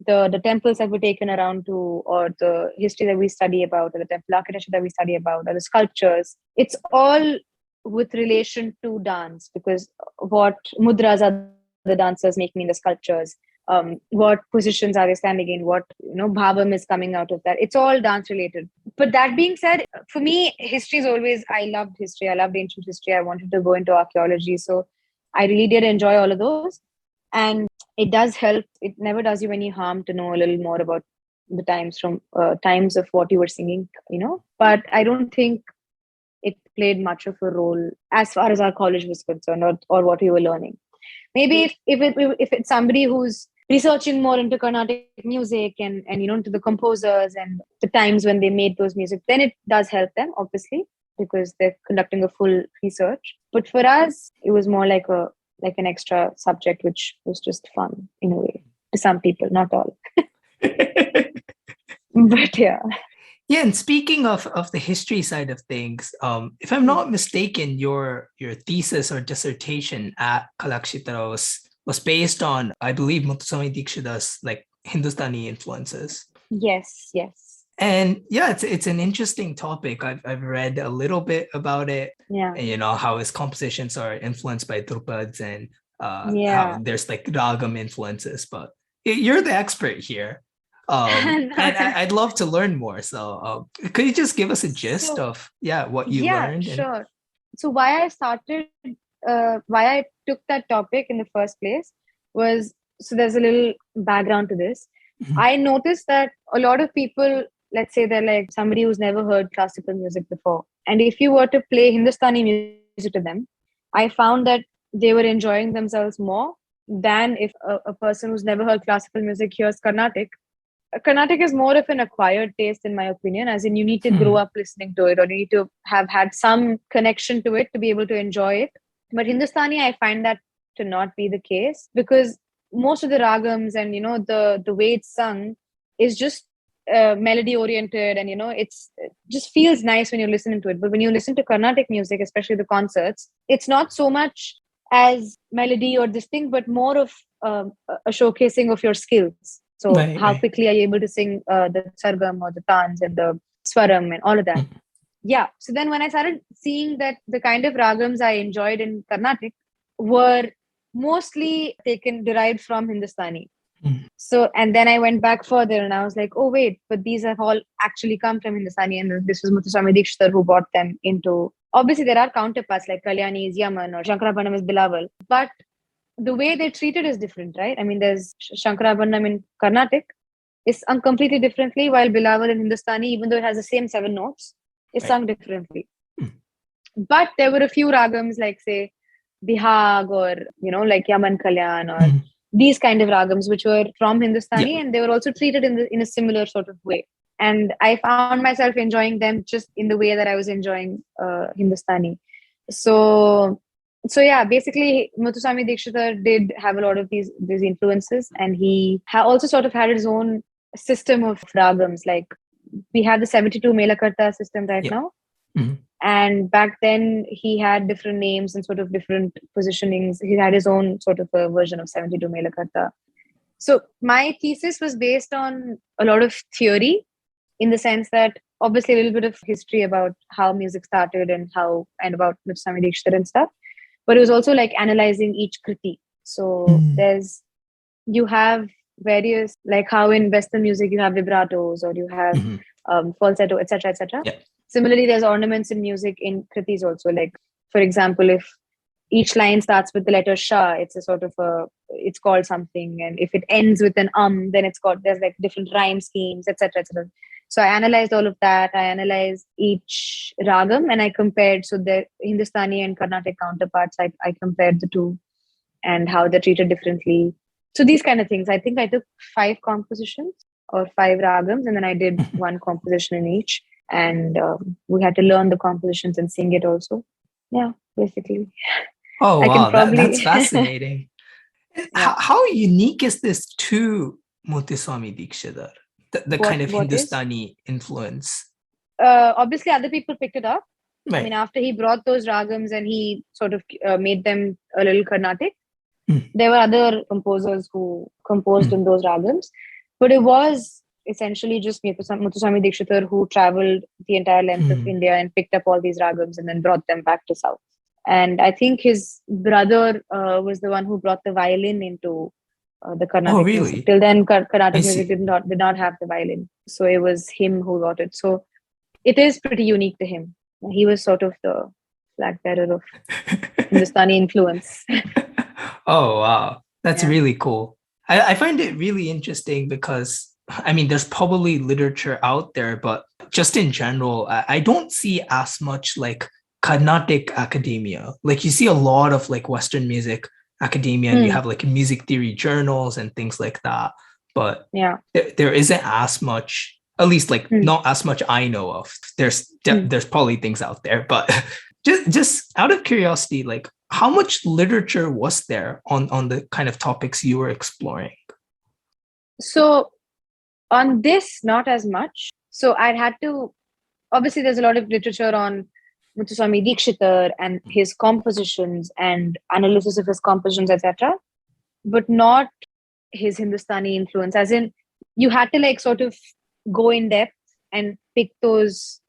S2: the temples that were taken around to, or the history that we study about, or the temple architecture that we study about, or the sculptures, it's all with relation to dance, because what mudras are the dancers making in the sculptures, what positions are they standing in, what bhavam is coming out of that. It's all dance related. But that being said, for me, history is always, I loved history, I loved ancient history, I wanted to go into archaeology, so I really did enjoy all of those. And it does help. It never does you any harm to know a little more about the times of what you were singing, But I don't think it played much of a role as far as our college was concerned, or what we were learning. Maybe if it's somebody who's researching more into Carnatic music and into the composers and the times when they made those music, then it does help them, obviously, because they're conducting a full research. But for us, it was more like an extra subject, which was just fun in a way to some people, not all. But yeah.
S1: Yeah, and speaking of the history side of things, if I'm not mistaken, your thesis or dissertation at Kalakshetra was based on, I believe, Muthuswamy Dikshitar's like Hindustani influences.
S2: Yes.
S1: And yeah, it's an interesting topic. I've read a little bit about it.
S2: Yeah.
S1: And, how his compositions are influenced by Drupads and how there's like ragam influences. But you're the expert here. And I'd love to learn more. So could you just give us a gist of what you learned?
S2: Yeah, sure. So why I took that topic in the first place was, so there's a little background to this.
S1: Mm-hmm.
S2: I noticed that a lot of people, let's say they're like somebody who's never heard classical music before, and if you were to play Hindustani music to them, I found that they were enjoying themselves more than if a person who's never heard classical music hears Carnatic. Carnatic is more of an acquired taste, in my opinion, as in you need to grow up listening to it, or you need to have had some connection to it to be able to enjoy it. But Hindustani, I find that to not be the case, because most of the ragams and the way it's sung is just melody oriented, and it just feels nice when you're listening to it. But when you listen to Carnatic music, especially the concerts, it's not so much as melody or this thing, but more of a showcasing of your skills. So how quickly are you able to sing the sargam or the tans and the swaram and all of that? Yeah. So then when I started seeing that the kind of ragams I enjoyed in Carnatic were mostly derived from Hindustani. So, and then I went back further and I was like, oh wait, but these have all actually come from Hindustani, and this was Muthuswamy Dikshitar who brought them into. Obviously there are counterparts like Kalyani is Yaman or Shankarabharanam is Bilawal, but the way they treat it is different, right? I mean, there's Shankarabharanam in Carnatic is sung completely differently, while Bilawal in Hindustani, even though it has the same 7 notes, is sung differently. But there were a few ragams like, say, Bihag or, like Yaman Kalyan or these kind of ragams, which were from Hindustani, and they were also treated in a similar sort of way. And I found myself enjoying them just in the way that I was enjoying Hindustani. So yeah, basically Muthuswamy Dikshitar did have a lot of these influences, and he also sort of had his own system of ragams. Like we have the 72 Melakarta system right now. And back then he had different names and sort of different positionings. He had his own sort of a version of 72 Melakarta. So my thesis was based on a lot of theory, in the sense that obviously a little bit of history about how music started and about Muthuswamy Dikshitar and stuff. But it was also like analyzing each kriti. So you have various, like how in Western music you have vibratos or you have falsetto, etc., etc.
S1: Yeah.
S2: Similarly, there's ornaments in music in kritis also. Like, for example, if each line starts with the letter Sha, it's a sort of it's called something. And if it ends with an then there's like different rhyme schemes, etc., etc. So I analyzed all of that. I analyzed each ragam and I compared. So the Hindustani and Carnatic counterparts, I compared the two and how they're treated differently. So these kind of things. I think I took 5 compositions or 5 ragams, and then I did 1 composition in each. And we had to learn the compositions and sing it also. Yeah, basically.
S1: Oh, wow. That's fascinating. How unique is this to Muthuswamy Dikshitar? The kind of Hindustani influence?
S2: Obviously, other people picked it up.
S1: Right.
S2: I mean, after he brought those ragams and he sort of made them a little Carnatic, there were other composers who composed in those ragams. But it was essentially just Muthuswamy Dikshitar who traveled the entire length of India and picked up all these ragams and then brought them back to South. And I think his brother was the one who brought the violin into the Carnatic music. Till then, Carnatic music did not have the violin. So it was him who brought it. So it is pretty unique to him. He was sort of the flag bearer of Hindustani influence.
S1: Oh, wow. That's really cool. I find it really interesting because, I mean, there's probably literature out there, but just in general, I don't see as much like Carnatic academia. Like you see a lot of like Western music academia and you have like music theory journals and things like that. But there isn't as much, at least like not as much I know of. There's probably things out there, but just out of curiosity, like how much literature was there on the kind of topics you were exploring?
S2: So on this, not as much. So I had to, obviously there's a lot of literature on Muthuswamy Dikshitar and his compositions and analysis of his compositions, etc. But not his Hindustani influence. As in, you had to like sort of go in depth and pick those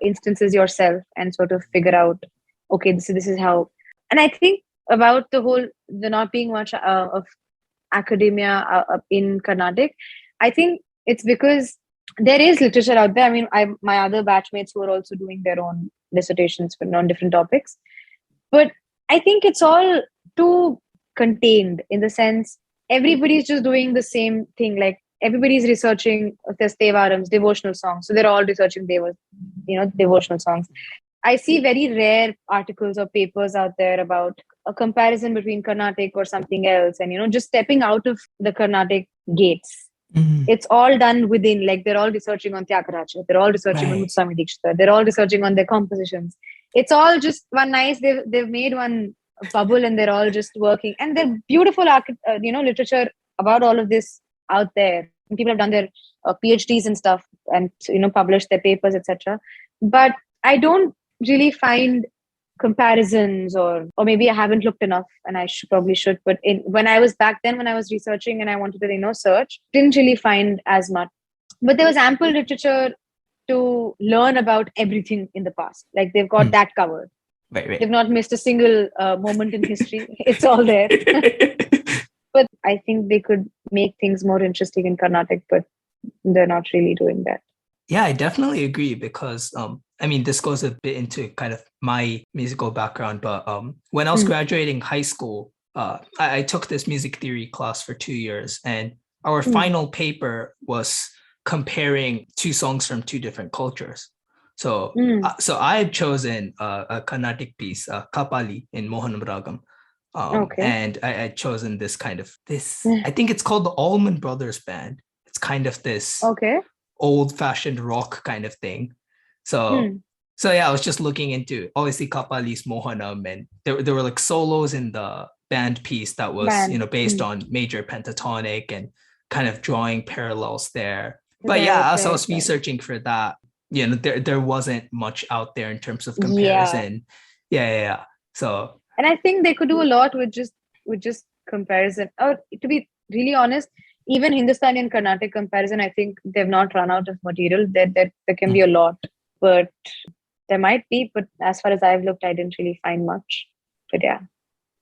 S2: instances yourself and sort of figure out, okay, this is how. And I think about the not being much of academia in Carnatic, I think it's because there is literature out there. I mean, my other batchmates who are also doing their own dissertations on different topics, but I think it's all too contained in the sense everybody's just doing the same thing. Like everybody's researching there's Tevarams, devotional songs, so they're all researching devotional songs. I see very rare articles or papers out there about a comparison between Carnatic or something else, and just stepping out of the Carnatic gates. It's all done within, like they're all researching on Tyagaraja, they're all researching on Muthuswamy Dikshitar, they're all researching on their compositions. It's all just one nice, they've made one bubble and they're all just working. And they're beautiful, literature about all of this out there. And people have done their PhDs and stuff and, published their papers, etc. But I don't really find comparisons or maybe I haven't looked enough and I probably should. But when I was researching and I wanted to, search, didn't really find as much. But there was ample literature to learn about everything in the past. Like they've got that covered.
S1: Right.
S2: They've not missed a single moment in history. It's all there. But I think they could make things more interesting in Carnatic, but they're not really doing that.
S1: Yeah, I definitely agree because, this goes a bit into kind of my musical background, but when I was graduating high school, I took this music theory class for 2 years, and our final paper was comparing two songs from two different cultures. So I had chosen a Carnatic piece, Kapali in Mohan Ragam. And I had chosen this kind of I think it's called the Allman Brothers Band. It's kind of this old-fashioned rock kind of thing. So yeah, I was just looking into obviously Kapali's Mohanam, and there were like solos in the band piece that was based on major pentatonic and kind of drawing parallels there. But as I was researching for that, there wasn't much out there in terms of comparison. Yeah. So,
S2: and I think they could do a lot with just comparison. Or to be really honest, even Hindustani and Carnatic comparison, I think they've not run out of material. There can be a lot, but there might be. But as far as I've looked, I didn't really find much. But yeah,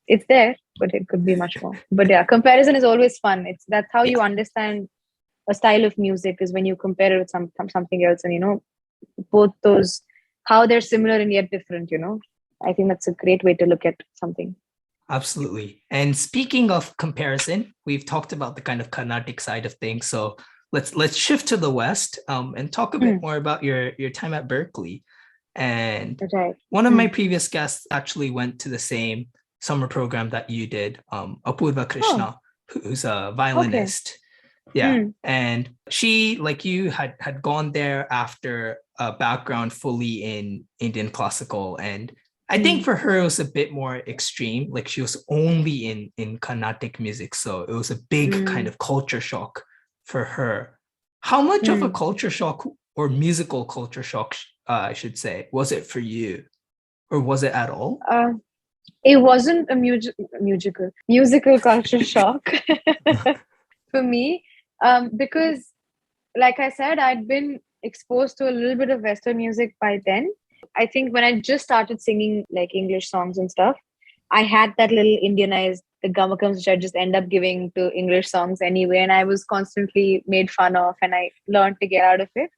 S2: it's there, but it could be much more. But yeah, comparison is always fun. That's how you understand a style of music, is when you compare it with something else, and both those, how they're similar and yet different. I think that's a great way to look at something.
S1: Absolutely. And speaking of comparison, we've talked about the kind of Carnatic side of things. So let's shift to the West and talk a bit more about your time at Berklee. And one of my previous guests actually went to the same summer program that you did, Apurva Krishna, who's a violinist. Yeah. And she, like you, had gone there after a background fully in Indian classical. And I think for her, it was a bit more extreme. Like she was only in Carnatic music. So it was a big kind of culture shock for her. How much of a culture shock or musical culture shock, I should say, was it for you? Or was it at all?
S2: It wasn't a musical culture shock for me. Because like I said, I'd been exposed to a little bit of Western music by then. I think when I just started singing like English songs and stuff, I had that little Indianized, the gamakams, which I just end up giving to English songs anyway. And I was constantly made fun of, and I learned to get out of it.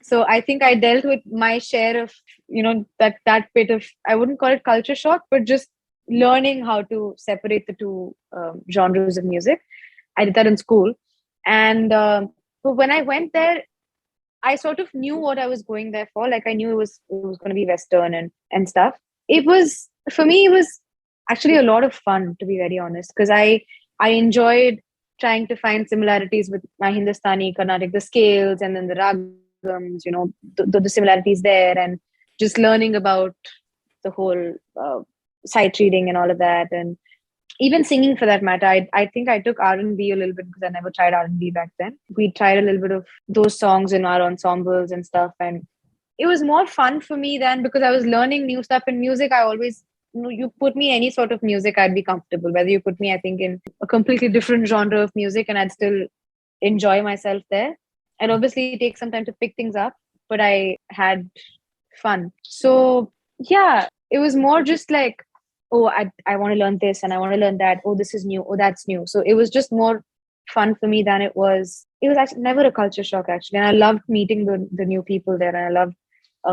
S2: So I think I dealt with my share of, that bit of, I wouldn't call it culture shock, but just learning how to separate the two genres of music. I did that in school. And but when I went there, I sort of knew what I was going there for. Like I knew it was going to be Western and stuff. For me, it was actually a lot of fun, to be very honest, because I enjoyed trying to find similarities with my Hindustani, Carnatic, the scales, and then the ragams, the similarities there, and just learning about the whole sight reading and all of that, and even singing for that matter. I think I took R&B a little bit because I never tried R&B back then. We tried a little bit of those songs in our ensembles and stuff, and it was more fun for me then because I was learning new stuff in music. I always, you put me any sort of music, I'd be comfortable. Whether you put me, I think, in a completely different genre of music, and I'd still enjoy myself there. And obviously, it takes some time to pick things up, but I had fun. So yeah, it was more just like, oh, I want to learn this and I want to learn that. Oh, this is new. Oh, that's new. So it was just more fun for me than it was actually never a culture shock, actually. And I loved meeting the new people there. And I loved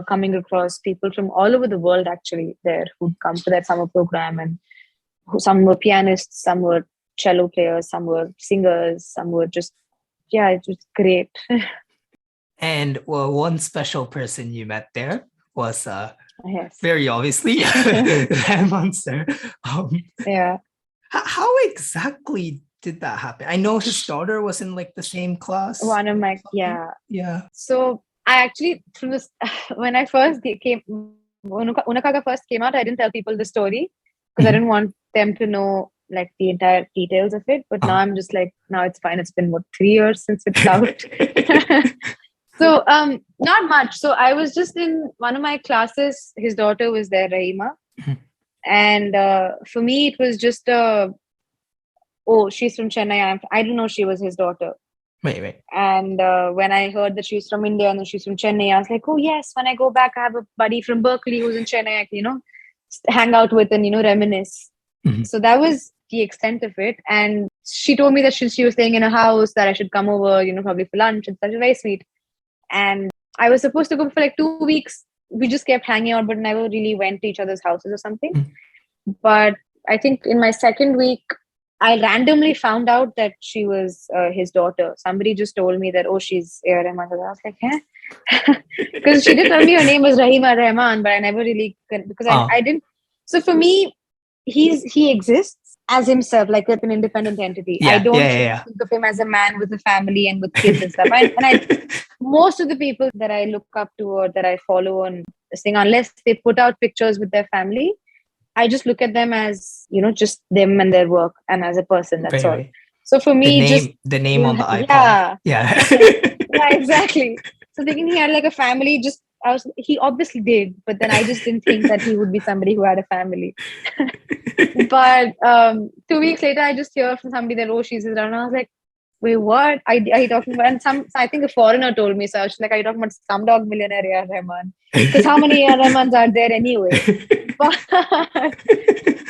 S2: coming across people from all over the world, actually, there who'd come to that summer program. And some were pianists, some were cello players, some were singers, some were just, yeah, it was great.
S1: And well, one special person you met there was
S2: Yes.
S1: very obviously Rahman sir.
S2: Yeah.
S1: How exactly did that happen? I know his daughter was in like the same class.
S2: One of my, yeah.
S1: Yeah.
S2: So I actually, from this, when I first came, Unakaga first came out, I didn't tell people the story because I didn't want them to know like the entire details of it. But now I'm just like, now it's fine. It's been 3 years since it's out. So not much. So I was just in one of my classes. His daughter was there, Rahima. And for me, it was just, oh, she's from Chennai. I didn't know she was his daughter.
S1: Wait.
S2: And when I heard that she's from India and then she's from Chennai, I was like, oh yes, when I go back, I have a buddy from Berklee who's in Chennai, I can, hang out with and, reminisce. So that was the extent of it. And she told me that she was staying in a house, that I should come over, probably for lunch. And such. Very sweet. And I was supposed to go for like 2 weeks. We just kept hanging out, but never really went to each other's houses or something. But I think in my second week, I randomly found out that she was his daughter. Somebody just told me that, oh, she's AR Rahman. I was like, huh? Because she did tell me her name was Rahima Rahman, but I never really could, because I didn't. So for me, he exists as himself, like an independent entity. I don't think of him as a man with a family and with kids and stuff. Most of the people that I look up to or that I follow on this thing, unless they put out pictures with their family, I just look at them as, just them and their work and as a person. That's all. So for me,
S1: the name on the icon.
S2: Yeah, exactly. So thinking he had like a family, he obviously did, but then I just didn't think that he would be somebody who had a family. But 2 weeks later, I just hear from somebody that, oh, she's around. I was like, wait, what? Are you talking about? And I think a foreigner told me. So I was like, are you talking about Slumdog Millionaire AR Rahman? Because how many AR Rahmans are there anyway? But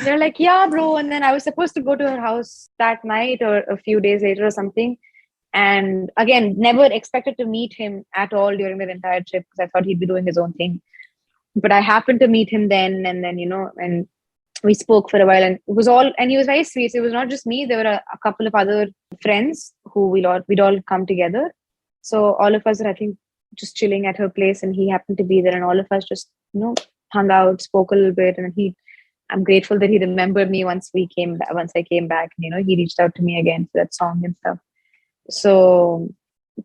S2: they're like, yeah, bro. And then I was supposed to go to her house that night or a few days later or something. And again, never expected to meet him at all during that entire trip because I thought he'd be doing his own thing. But I happened to meet him then, and then, and we spoke for a while, and and he was very sweet. So it was not just me. There were a couple of other friends who we'd all come together. So all of us are, I think, just chilling at her place, and he happened to be there, and all of us just, hung out, spoke a little bit, and I'm grateful that he remembered me once I came back, and, he reached out to me again for that song and stuff. So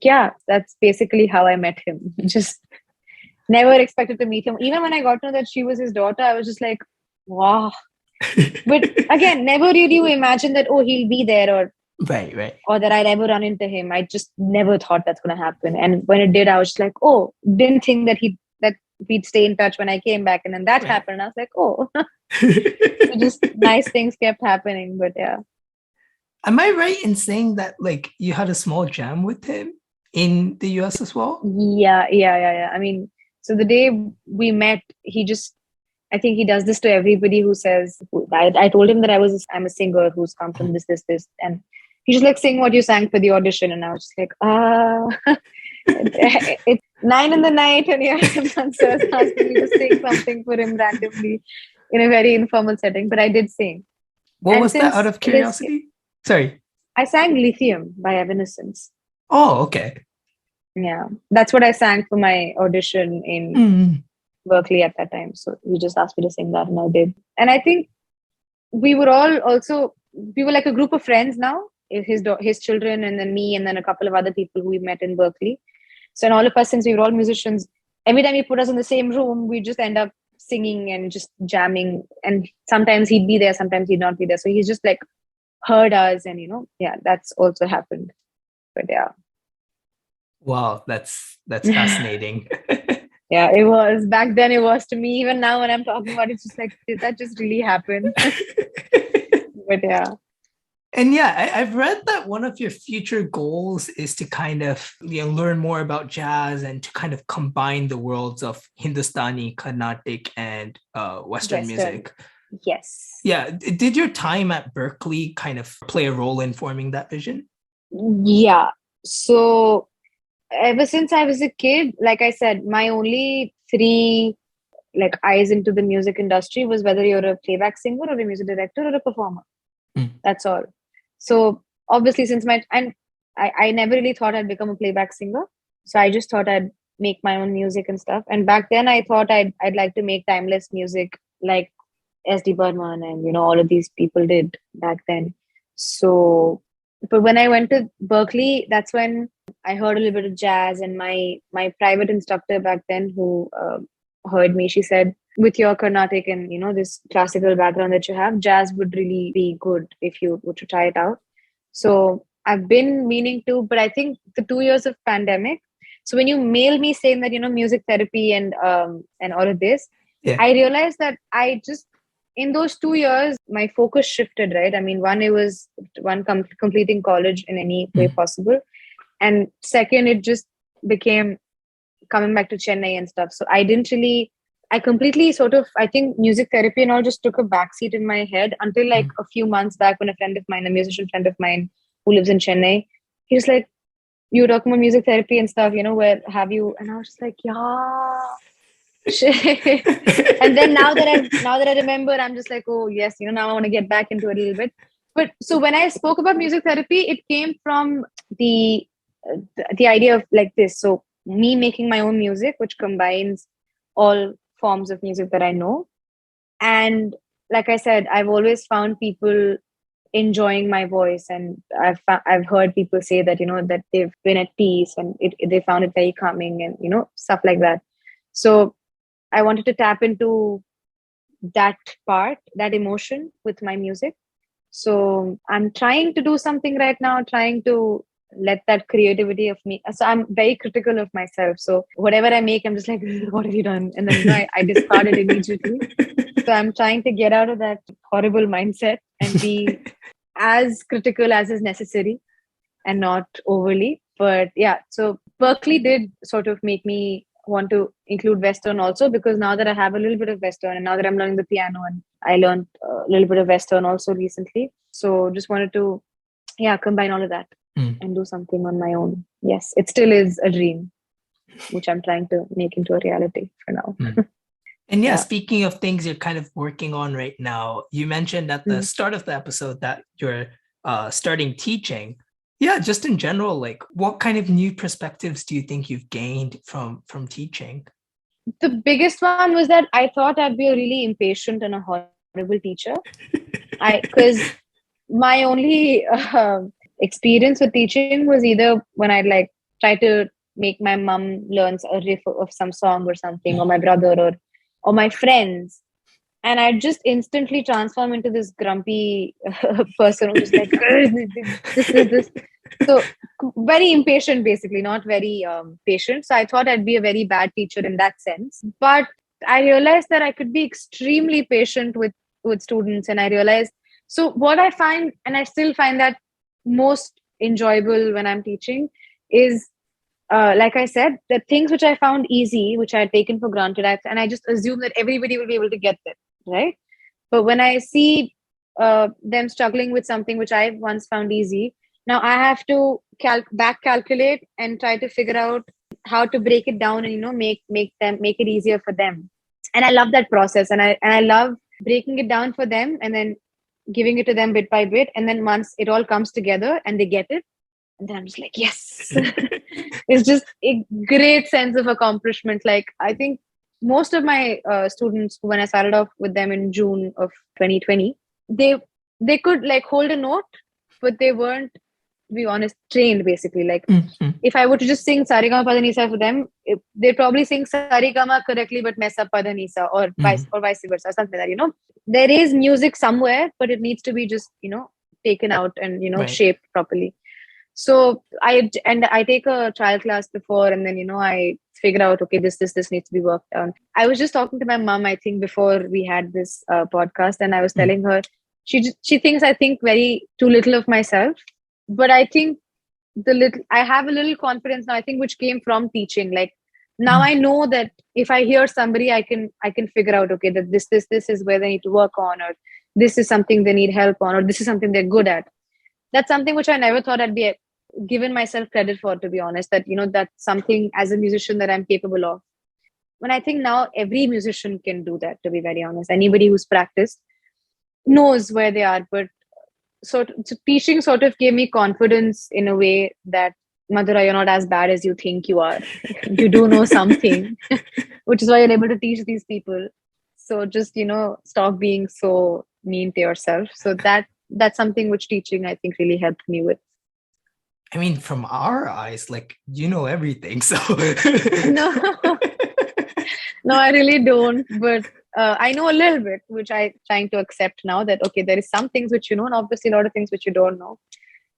S2: yeah, that's basically how I met him. Just never expected to meet him. Even when I got to know that she was his daughter, I was just like, wow. But again, never really imagine that, oh, he'll be there or
S1: right,
S2: or that I'd ever run into him. I just never thought that's going to happen. And when it did, I was just like, oh, didn't think that we'd stay in touch when I came back. And then that happened. I was like, oh, so just nice things kept happening. But yeah.
S1: Am I right in saying that like you had a small jam with him in the US as well?
S2: Yeah. I mean, so the day we met, I think he does this to everybody who says, I told him that I'm a singer who's come from this, and he just like, sing what you sang for the audition. And I was just like, it's 9 in the night and here someone says asking me to sing something for him randomly in a very informal setting. But I did sing.
S1: What was that, out of curiosity? Sorry.
S2: I sang Lithium by Evanescence.
S1: Oh, okay.
S2: Yeah. That's what I sang for my audition in Berklee at that time. So he just asked me to sing that and I did. And I think we were all also, we were like a group of friends now, his children, and then me, and then a couple of other people who we met in Berklee. So, and all of us, since we were all musicians, every time he put us in the same room, we just end up singing and just jamming. And sometimes he'd be there, sometimes he'd not be there. So he's just like heard us, and yeah, that's also happened. But yeah.
S1: Wow, that's fascinating.
S2: Yeah, it was. Back then it was to me. Even now when I'm talking about it, it's just like, did that just really happen? But yeah.
S1: And yeah, I've read that one of your future goals is to kind of learn more about jazz and to kind of combine the worlds of Hindustani, Carnatic, and Western music.
S2: Yes.
S1: Yeah. Did your time at Berklee kind of play a role in forming that vision?
S2: Yeah. So ever since I was a kid, like I said, my only three eyes into the music industry was whether you're a playback singer or a music director or a performer. That's all. So obviously, since I never really thought I'd become a playback singer. So I just thought I'd make my own music and stuff. And back then I thought I'd like to make timeless music like SD Burman and all of these people did back then. So, but when I went to Berklee, that's when I heard a little bit of jazz, and my private instructor back then who heard me, she said, with your Carnatic and this classical background that you have, jazz would really be good if you were to try it out. So I've been meaning to, but I think the 2 years of pandemic. So when you mail me saying that music therapy and all of this, yeah. I realized that in those 2 years my focus shifted, right? I mean, it was completing college in any way possible, and second, it just became coming back to Chennai and stuff. So I completely I think music therapy and all just took a backseat in my head until like a few months back when a musician friend of mine who lives in Chennai, he was like, you were talking about music therapy and stuff, where have you? And I was just like, yeah. And then now that I remember, I'm just like, oh yes, now I want to get back into it a little bit. But so when I spoke about music therapy, it came from the idea of like this. So me making my own music, which combines all forms of music that I know. And like I said, I've always found people enjoying my voice, and I've heard people say that that they've been at peace and they found it very calming and stuff like that. So I wanted to tap into that part, that emotion with my music. So I'm trying to do something right now, trying to let that creativity of me. So I'm very critical of myself. So whatever I make, I'm just like, what have you done? And then I discard it immediately. So I'm trying to get out of that horrible mindset and be as critical as is necessary and not overly. But yeah, so Berklee did sort of make me want to include Western also, because now that I have a little bit of Western and now that I'm learning the piano, and I learned a little bit of Western also recently. So just wanted to, combine all of that and do something on my own. Yes, it still is a dream, which I'm trying to make into a reality for now.
S1: And speaking of things you're kind of working on right now, you mentioned at the start of the episode that you're starting teaching. Yeah, just in general, like what kind of new perspectives do you think you've gained from teaching?
S2: The biggest one was that I thought I'd be a really impatient and a horrible teacher. Because my only experience with teaching was either when I'd like try to make my mom learn a riff of some song or something, or my brother or my friends, and I'd just instantly transform into this grumpy person who's like, this. So very impatient, basically, not very patient. So I thought I'd be a very bad teacher in that sense. But I realized that I could be extremely patient with students. And I realized, so what I find, and I still find that most enjoyable when I'm teaching is, like I said, the things which I found easy, which I had taken for granted, and I just assume that everybody will be able to get them, right? But when I see them struggling with something which I once found easy, now I have to back calculate and try to figure out how to break it down and make it easier for them. And I love that process, and I love breaking it down for them and then giving it to them bit by bit. And then once it all comes together and they get it, and then I'm just like, yes. It's just a great sense of accomplishment. Like, I think most of my students, when I started off with them in June of 2020, they could like hold a note, but they weren't, to be honest, trained basically. Like if I were to just sing Sarigama Padanisa for them, they'd probably sing Sarigama correctly but mess up Padanisa, or vice versa, something like that. There is music somewhere, but it needs to be just taken out and
S1: Right.
S2: shaped properly. So I take a trial class before, and then I figure out, okay, this needs to be worked on. I was just talking to my mom, I think, before we had this podcast, and I was telling her she thinks I think very too little of myself, but I think I have a little confidence now, I think, which came from teaching. Like now I know that if I hear somebody, I can figure out, okay, that this is where they need to work on, or this is something they need help on, or this is something they're good at. That's something which I never thought I'd be given myself credit for, to be honest, that that's something as a musician that I'm capable of. When I think now every musician can do that, to be very honest. Anybody who's practiced knows where they are, but so teaching sort of gave me confidence in a way that, Madhura, you're not as bad as you think you are. You do know something, which is why you're able to teach these people. So just, stop being so mean to yourself. So that's something which teaching, I think, really helped me with.
S1: I mean, from our eyes, like, everything. So
S2: No, I really don't. But I know a little bit, which I'm trying to accept now, that, okay, there is some things which you know, and obviously a lot of things which you don't know.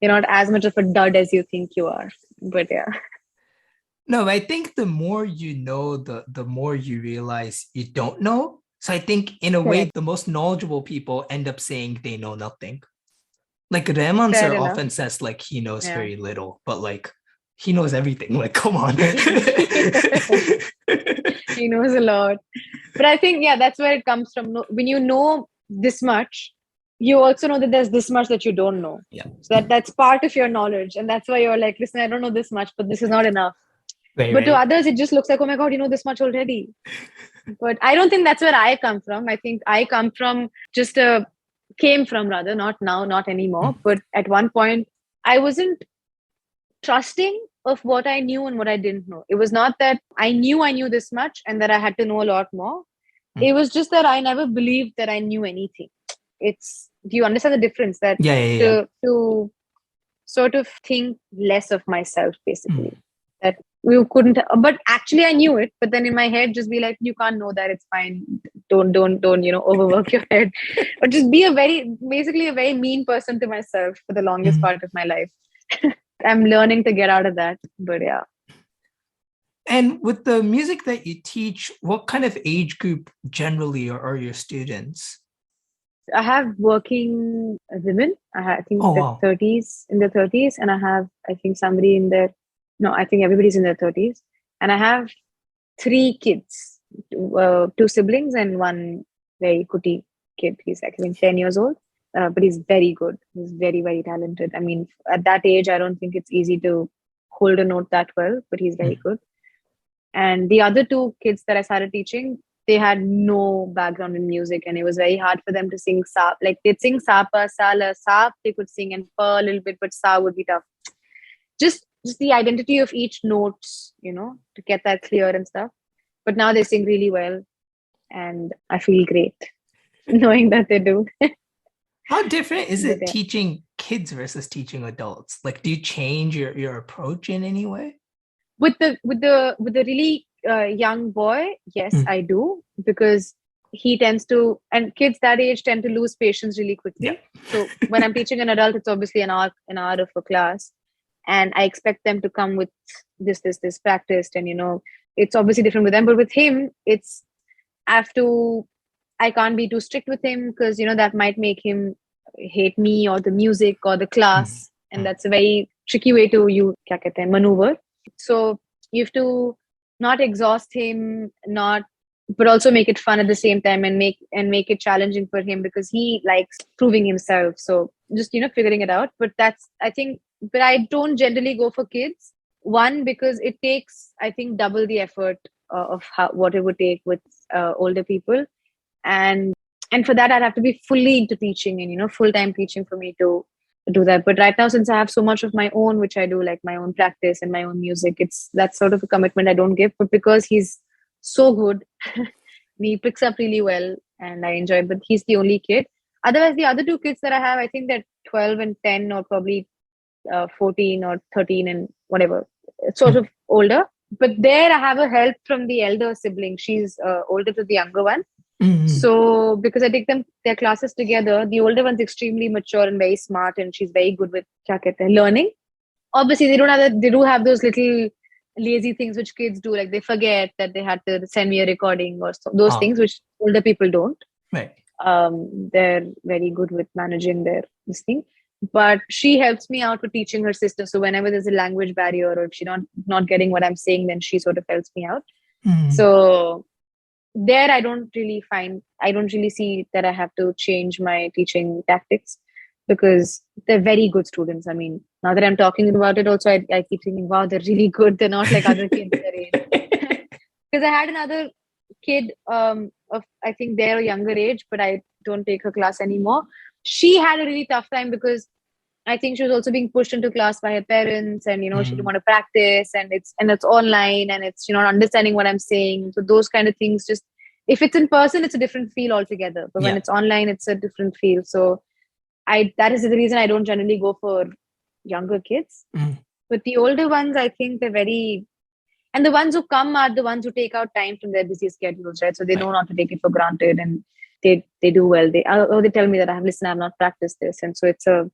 S2: You're not as much of a dud as you think you are. But yeah.
S1: No, I think the more you know, the more you realize you don't know. So I think in a way, the most knowledgeable people end up saying they know nothing. Like Rahman sir often says like he knows very little, but like he knows everything. Like, come on.
S2: He knows a lot. But I think, that's where it comes from. When you know this much, you also know that there's this much that you don't know.
S1: Yeah.
S2: So that's part of your knowledge. And that's why you're like, listen, I don't know this much, but this is not enough. But to others, it just looks like, oh my God, you know this much already. But I don't think that's where I come from. I think I come from came from rather, not now, not anymore. But at one point, I wasn't trusting of what I knew and what I didn't know. It was not that I knew this much and that I had to know a lot more. It was just that I never believed that I knew anything. Do you understand the difference? That to sort of think less of myself, basically. That you couldn't, but actually I knew it. But then in my head, just be like, you can't know that. It's fine. Don't overwork your head. Or just be basically a very mean person to myself for the longest part of my life. I'm learning to get out of that, but yeah.
S1: And with the music that you teach, what kind of age group generally are your students?
S2: I have working women. I think in their 30s, and I have, I think, somebody in their, no, I think everybody's in their 30s. And I have 3 kids, 2 siblings and one very cutie kid. He's actually 10 years old, but he's very good. He's very, very talented. I mean, at that age, I don't think it's easy to hold a note that well, but he's very good. And the other 2 kids that I started teaching, they had no background in music, and it was very hard for them to sing sa. Like they'd sing sa, pa, sa, la, sa, they could sing, and pa a little bit, but sa would be tough. Just the identity of each note, to get that clear and stuff. But now they sing really well, and I feel great knowing that they do.
S1: How different is it teaching kids versus teaching adults? Like, do you change your approach in any way?
S2: With the really young boy, yes, I do, because he tends to, and kids that age tend to lose patience really quickly. Yeah. So when I'm teaching an adult, it's obviously an hour of a class, and I expect them to come with this practiced, and it's obviously different with them. But with him, I can't be too strict with him, because that might make him hate me or the music or the class, and that's a very tricky way to maneuver. So you have to not exhaust him, but also make it fun at the same time, and make it challenging for him, because he likes proving himself. So just figuring it out. But but I don't generally go for kids. One, because it takes, I think, double the effort of what it would take with older people, and for that I'd have to be fully into teaching, and full-time teaching for me to do that. But right now, since I have so much of my own, which I do, like my own practice and my own music, that's sort of a commitment I don't give. But because he's so good, he picks up really well, and I enjoy it. But he's the only kid. Otherwise, the other two kids that I have, I think they're 12 and 10, or probably 14 or 13 and whatever. It's sort of older. But there I have a help from the elder sibling. She's older to the younger one. So because I take their classes together, the older one's extremely mature and very smart, and she's very good with learning. Obviously, they do have those little lazy things which kids do, like they forget that they had to send me a recording or those things which older people don't.
S1: Right.
S2: They're very good with managing this thing. But she helps me out with teaching her sister. So whenever there's a language barrier, or if she's not getting what I'm saying, then she sort of helps me out. So there I don't really see that I have to change my teaching tactics, because they're very good students. I mean, now that I'm talking about it also, I keep thinking, wow, they're really good. They're not like other kids their age. Because I had another kid of, I think, their younger age, but I don't take her class anymore. She had a really tough time because I think she was also being pushed into class by her parents, and she didn't want to practice, and it's online, and it's not understanding what I'm saying. So those kind of things, just if it's in person, it's a different feel altogether. But when it's online, it's a different feel. So that is the reason I don't generally go for younger kids. But the older ones, I think they're very, and the ones who come are the ones who take out time from their busy schedules, right? So they know not to take it for granted, and they do well. They tell me that I have not practiced this, and so it's a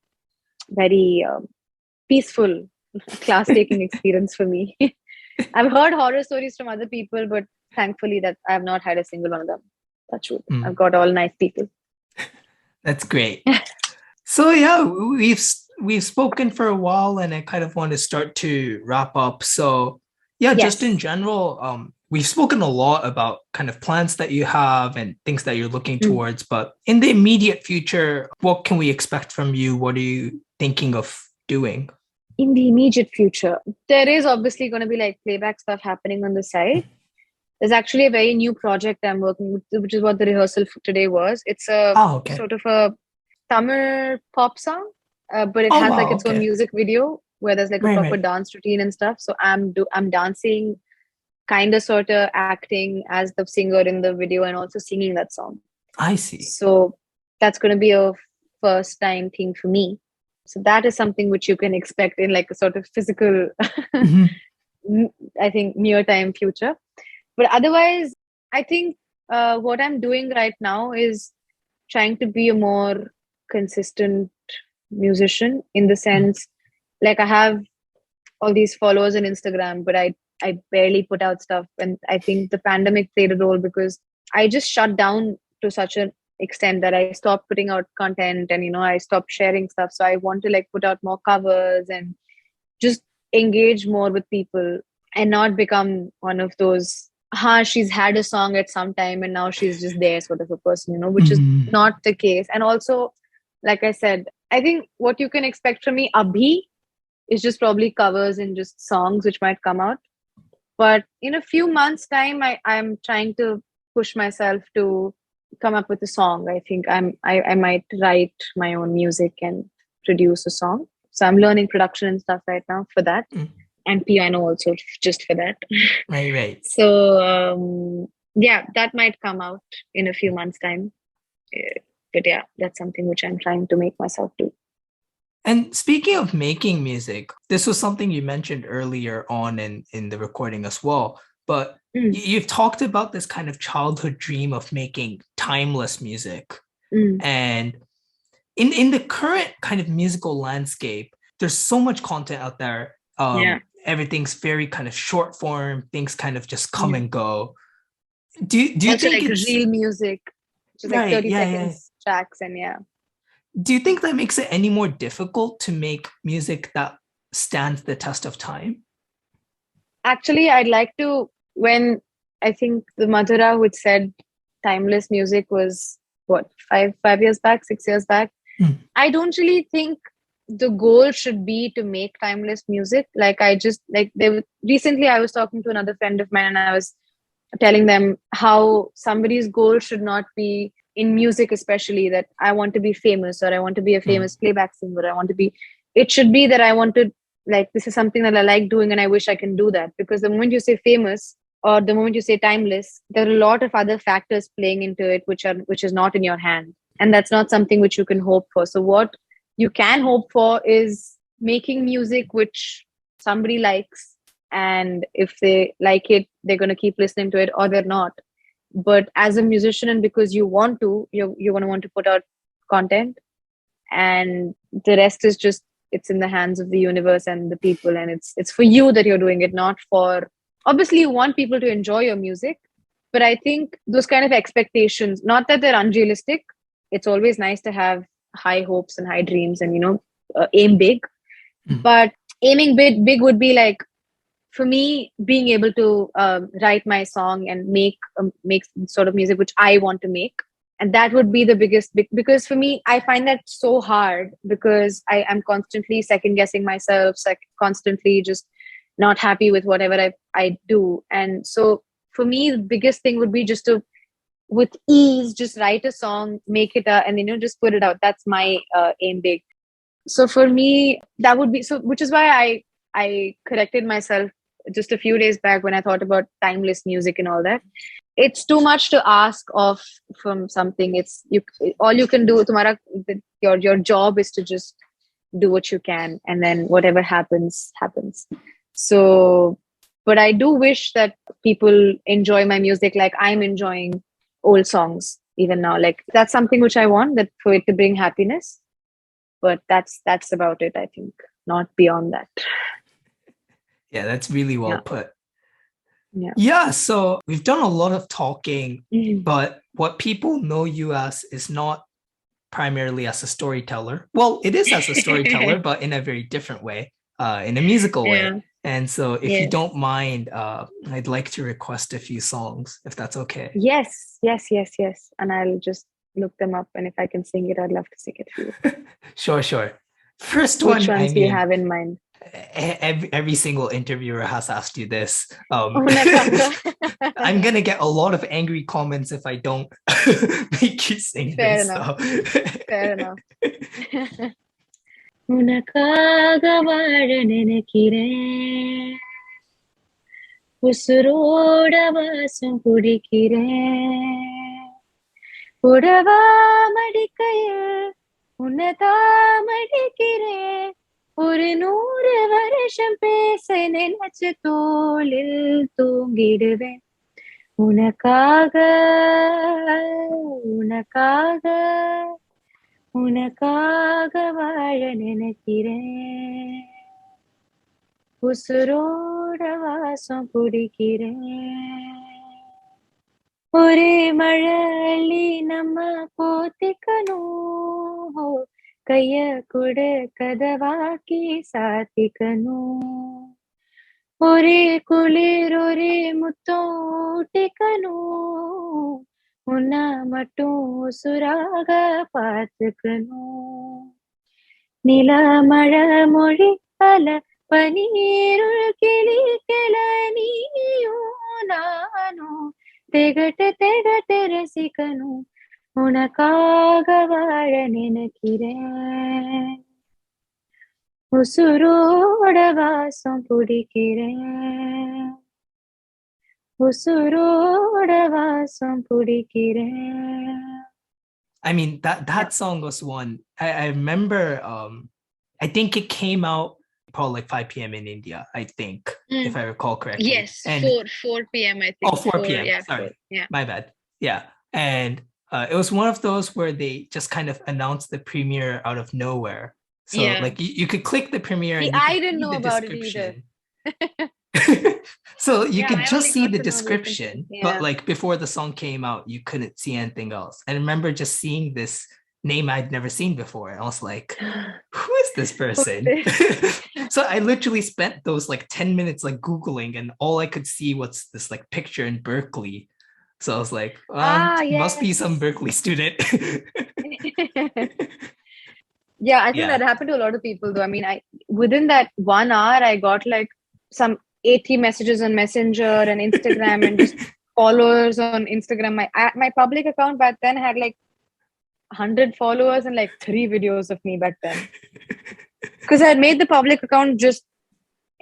S2: very peaceful class taking experience for me. I've heard horror stories from other people, but thankfully that I have not had a single one of them. That's true. I've got all nice people.
S1: That's great. So yeah, we've spoken for a while, and I kind of want to start to wrap up. So yeah, just in general, we've spoken a lot about kind of plans that you have and things that you're looking towards, but in the immediate future, what can we expect from you? What are you thinking of doing?
S2: In the immediate future, there is obviously going to be like playback stuff happening on the side. There's actually a very new project I'm working with, which is what the rehearsal for today was. It's a sort of a Tamil pop song, but it has like its own music video where there's like a proper dance routine and stuff. So I'm dancing, kind of sort of acting as the singer in the video, and also singing that song.
S1: I see.
S2: So that's going to be a first time thing for me. So that is something which you can expect in like a sort of physical, I think, near time future. But otherwise, I think what I'm doing right now is trying to be a more consistent musician, in the sense, like I have all these followers on Instagram, but I barely put out stuff. And I think the pandemic played a role, because I just shut down to such an extent that I stopped putting out content, and I stopped sharing stuff. So I want to like put out more covers and just engage more with people, and not become one of those she's had a song at some time and now she's just there sort of a person, which is not the case. And also, like I said, I think what you can expect from me abhi is just probably covers and just songs which might come out. But in a few months time, I'm trying to push myself to come up with a song. I think I might write my own music and produce a song. So I'm learning production and stuff right now for that, and piano also just for that.
S1: Right.
S2: So yeah, that might come out in a few months' time. But yeah, that's something which I'm trying to make myself do.
S1: And speaking of making music, this was something you mentioned earlier on in the recording as well. But you've talked about this kind of childhood dream of making timeless music. And in the current kind of musical landscape, there's so much content out there. Everything's very kind of short form. Things kind of just come and go. Do you
S2: also
S1: think
S2: like
S1: it's
S2: real music, just like 30 seconds tracks, and
S1: do you think that makes it any more difficult to make music that stands the test of time?
S2: Actually, I'd like to, when I think the Madhura which said timeless music was what, 5 years back, 6 years back. I don't really think the goal should be to make timeless music. Like recently I was talking to another friend of mine, and I was telling them how somebody's goal should not be in music, especially, that I want to be famous, or I want to be a famous playback singer. It should be that I want to, like, this is something that I like doing and I wish I can do that. Because the moment you say famous, or the moment you say timeless, there are a lot of other factors playing into it, which is not in your hand. And that's not something which you can hope for. So what you can hope for is making music which somebody likes. And if they like it, they're going to keep listening to it, or they're not. But as a musician, and because you want to, you're going to want to put out content. And the rest is just, it's in the hands of the universe and the people. And it's for you that you're doing it, not for, obviously you want people to enjoy your music. But I think those kind of expectations, not that they're unrealistic, it's always nice to have high hopes and high dreams and, aim big. But aiming big would be like, for me, being able to write my song and make sort of music which I want to make. And that would be the biggest, because for me, I find that so hard, because I am constantly second guessing myself, constantly just not happy with whatever I do. And so for me, the biggest thing would be just to, with ease, just write a song, make it and just put it out. That's my aim big. So for me, that would be so, which is why I corrected myself just a few days back when I thought about timeless music and all that. It's too much to ask of from something. It's all you can do. Your job is to just do what you can, and then whatever happens. So, but I do wish that people enjoy my music like I'm enjoying old songs even now. Like that's something which I want, that for it to bring happiness. But that's about it, I think. Not beyond that.
S1: Yeah, that's really well put.
S2: Yeah.
S1: So we've done a lot of talking, but what people know you as is not primarily as a storyteller. Well, it is as a storyteller, but in a very different way, in a musical way. And so if you don't mind, I'd like to request a few songs, if that's okay.
S2: Yes. And I'll just look them up. And if I can sing it, I'd love to sing it for you.
S1: Sure. First
S2: Which
S1: one,
S2: ones do you have in mind?
S1: Every single interviewer has asked you this.
S2: Unakaga.
S1: I'm gonna get a lot of angry comments if I don't make you sing
S2: Fair
S1: this.
S2: enough.
S1: So.
S2: Fair enough. Unakaga vaazha nenikkiren, usuroda vaasam pudikkiren, udava madikkaiyil unnatha madikkiren, ஒரு 100 வருஷம் பேச நினைச்சு தோளில் தூங்கிடுவேன் உனக்காக வாழ நினைக்கிறேன் உசுரோட வாசம் பிடிக்கிறேன் ஒரே மழை நம்ம போத்திக்கணும் கைய கூட கதவாக்கி சாத்திக்கணும் ஒரே குளிர் ஒரே முத்தம் ஊட்டிக்கணும் உன்னை மட்டும் உசுராக பார்த்துக்கணும் நில மழை மொழி அல பனீருள் கிளிக்கல நீயும் நானும் திகட்டு ரசிக்கணும் உனக்காக வாழ நினைக்கிறேன் உசுரோட வாசம் பிடிக்கிறேன் உசுரோட வாசம் பிடிக்கிறேன்.
S1: I mean, that song was one. I remember, I think it came out probably like 5 p.m. in India, I think, if I recall correctly.
S2: Yes,
S1: and
S2: 4 p.m. I think.
S1: 4 p.m. Yeah, sorry.
S2: 4, yeah.
S1: My bad. Yeah. And it was one of those where they just kind of announced the premiere out of nowhere. So like you could click the premiere and
S2: I didn't know about it either.
S1: So you could just see the description, but like before the song came out, you couldn't see anything else. I remember just seeing this name I'd never seen before. And I was like, who is this person? So I literally spent those like 10 minutes like Googling, and all I could see was this like picture in Berklee. So I was like, must be some Berklee student.
S2: Yeah, I think that happened to a lot of people though. I mean, within that 1 hour, I got like some 80 messages on Messenger and Instagram and just followers on Instagram. My public account back then had like 100 followers and like 3 videos of me back then. Because I had made the public account just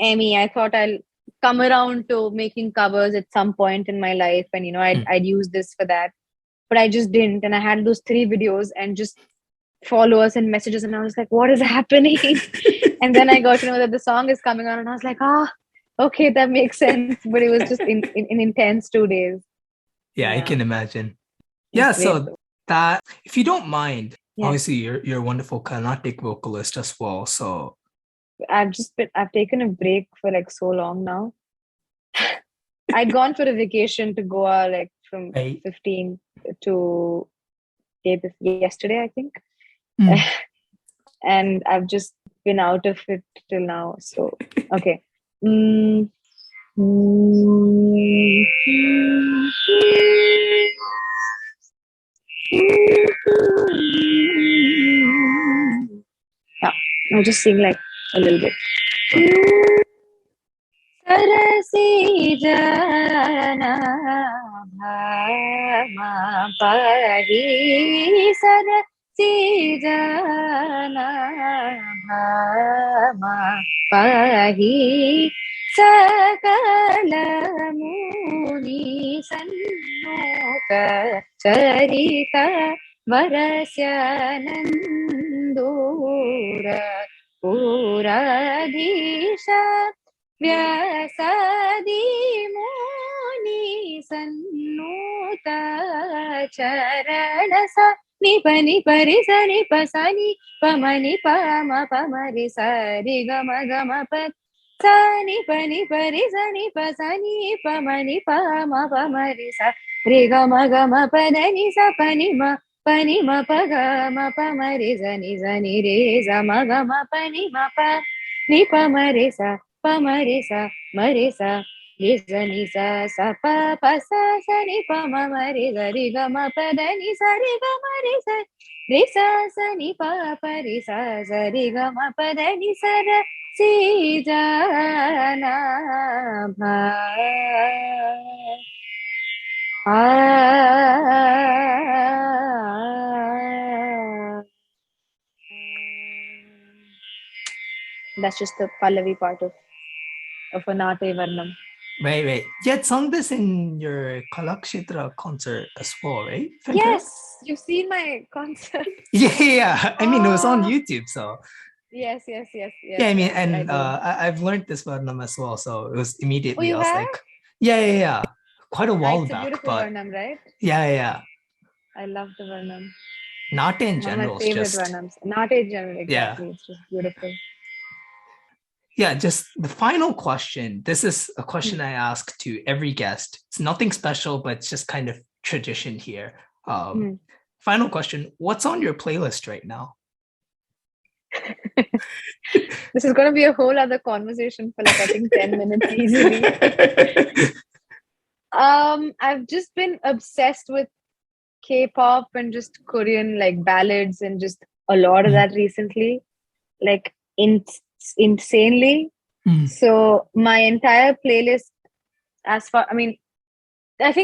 S2: Amy. I thought I'll come around to making covers at some point in my life, and I'd use this for that. but I just didn't. And I had those 3 videos and just followers and messages, and I was like, what is happening? And then I got to know that the song is coming on, and I was like, okay, that makes sense. But it was just in intense 2 days.
S1: Yeah, I can imagine.
S2: It's
S1: Yeah,
S2: great,
S1: so
S2: though.
S1: that, if you don't mind,
S2: Yeah.
S1: obviously you're a wonderful Carnatic vocalist as well. So
S2: I've taken a break for like so long now. I'd gone for a vacation to Goa like from
S1: right.
S2: 15 to yesterday, I think. And I've just been out of it till now. So, okay. Yeah, I'll just sing like a little bit. Sarasi jana bhama pahi sarasi jana bhama pahi sakala muni sannuta charita varasya nandura puradisha Vyasadi muni sannuta charanasa nipani parisani pasani pamani pama pamari sari gama gama pat sani pani parisani pasani pamani pama pamari sari gama gama padani sa pani ma pagama pamari zani zani re zama gama pani ma pa ni pamari sa Pamarisa, Marisa, Lisa, Nisa, Sapa, Pasa, Sani, Pama, Marisa, Riga, Mapada, Nisa, Riga, Marisa, Risa, Sani, Papa, Risa, Riga, Mapada, Nisa, Sijana, That's just the Pallavi part of Anate Varnam.
S1: Right. You had sung this in your Kalakshetra concert as well, right?
S2: Yes, you've seen my concert.
S1: Yeah. I mean, it was on YouTube, so.
S2: Yes.
S1: Yeah, I mean, and I've learned this Varnam as well, so it was immediately,
S2: I was
S1: like, yeah. Quite a while
S2: it's
S1: back.
S2: It's a beautiful Varnam, right?
S1: Yeah.
S2: I love the Varnam.
S1: Not in general.
S2: One of my favorite Varnams. Not in general, exactly. Yeah. It's just beautiful.
S1: Yeah, just the final question. This is a question I ask to every guest. It's nothing special, but it's just kind of tradition here. Final question. What's on your playlist right now?
S2: This is going to be a whole other conversation for like, I think 10 minutes easily. I've just been obsessed with K-pop and just Korean like ballads and just a lot of that recently. Like insanely. So my entire playlist, I think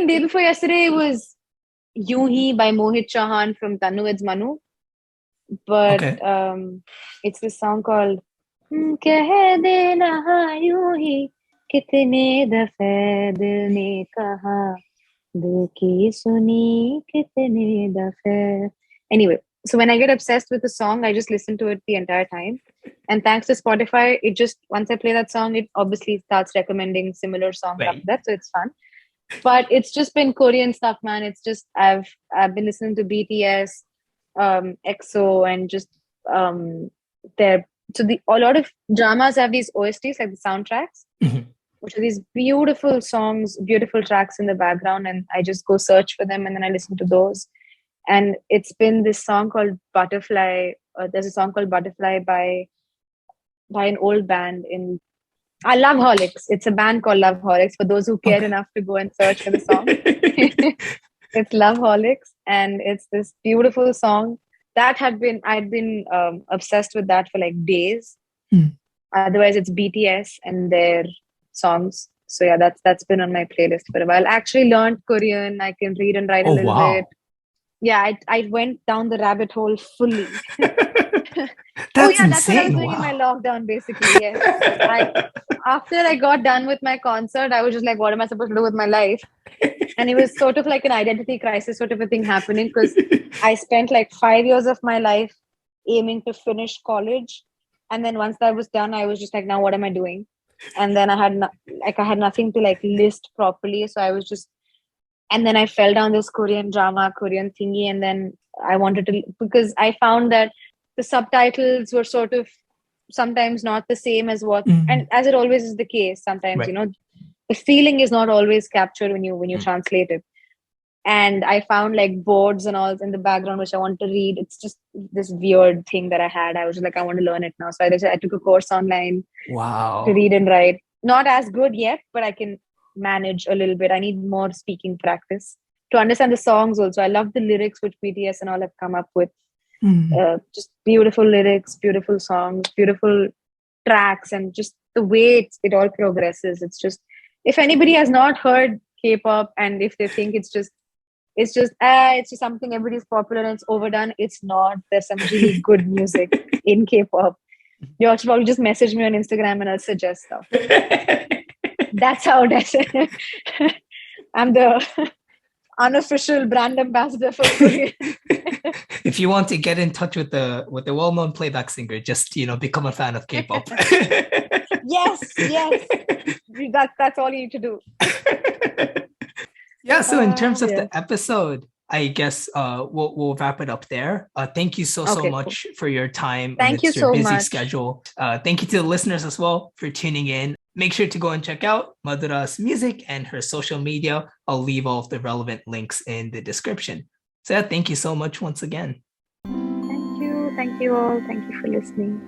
S2: day before yesterday was Yun Hi by Mohit Chauhan from Tanu It's Manu. But it's this song called Keh dena yun hi kitne dafe dil ne kaha dekhi suni kitne dafe. Anyway, so when I get obsessed with a song, I just listen to it the entire time. And thanks to Spotify, it just, once I play that song, it obviously starts recommending similar songs after that. So it's fun. But it's just been Korean stuff, man. It's just, I've been listening to BTS, EXO, and just a lot of dramas have these OSTs, like the soundtracks, which are these beautiful songs, beautiful tracks in the background, and I just go search for them and then I listen to those. And it's been this song called Butterfly. There's a song called Butterfly by an old band in Loveholics. It's a band called Loveholics, for those who care enough to go and search for the song. It's Loveholics, and it's this beautiful song that I'd been obsessed with that for like days. Otherwise, it's BTS and their songs. So yeah, that's been on my playlist for a while. I actually learned Korean. I can read and write a little bit. Yeah, I went down the rabbit hole fully.
S1: That's insane.
S2: That's what I was doing in my lockdown, basically. Yes. After I got done with my concert, I was just like, what am I supposed to do with my life? And it was sort of like an identity crisis sort of a thing happening, because I spent like 5 years of my life aiming to finish college. And then once that was done, I was just like, now what am I doing? And then I had nothing to like list properly. So I was just, and then I fell down this Korean thingy. And then I wanted to, because I found that the subtitles were sort of sometimes not the same as what, and as it always is the case, sometimes,
S1: Right.
S2: the feeling is not always captured when you translate it. And I found like boards and all in the background, which I want to read. It's just this weird thing that I had. I was just like, I want to learn it now. So I took a course online to read and write. Not as good yet, but I can manage a little bit. I need more speaking practice to understand the songs also. I love the lyrics which BTS and all have come up with. Just beautiful lyrics, beautiful songs, beautiful tracks, and just the way it all progresses. It's just, if anybody has not heard K-pop and if they think it's just something everybody's popular and it's overdone, it's not. There's some really good music in K-pop. You all should probably just message me on Instagram and I'll suggest stuff. That's how I'm the unofficial brand ambassador for Korean.
S1: If you want to get in touch with the well-known playback singer, just become a fan of K-pop.
S2: Yes. That's all you need to do.
S1: Yeah. So in terms of the episode, I guess we'll wrap it up there. Thank you so much for your time.
S2: Thank you
S1: your
S2: so
S1: busy
S2: much.
S1: schedule. Thank you to the listeners as well for tuning in. Make sure to go and check out Madhura's music and her social media. I'll leave all of the relevant links in the description. So yeah, thank you so much once again.
S2: Thank you all. Thank you for listening.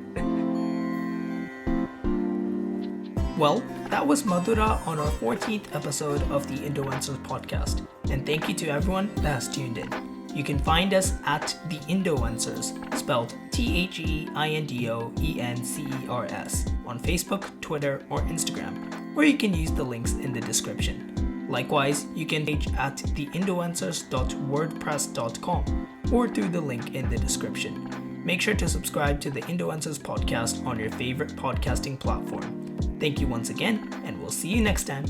S1: Well, that was Madhura on our 14th episode of the Indoencers Podcast. And thank you to everyone that has tuned in. You can find us at the Indoencers, spelled THEINDOENCERS, on Facebook, Twitter, or Instagram, or you can use the links in the description. Likewise, you can page at theindoencers.wordpress.com or through the link in the description. Make sure to subscribe to the Indoencers Podcast on your favorite podcasting platform. Thank you once again, and we'll see you next time.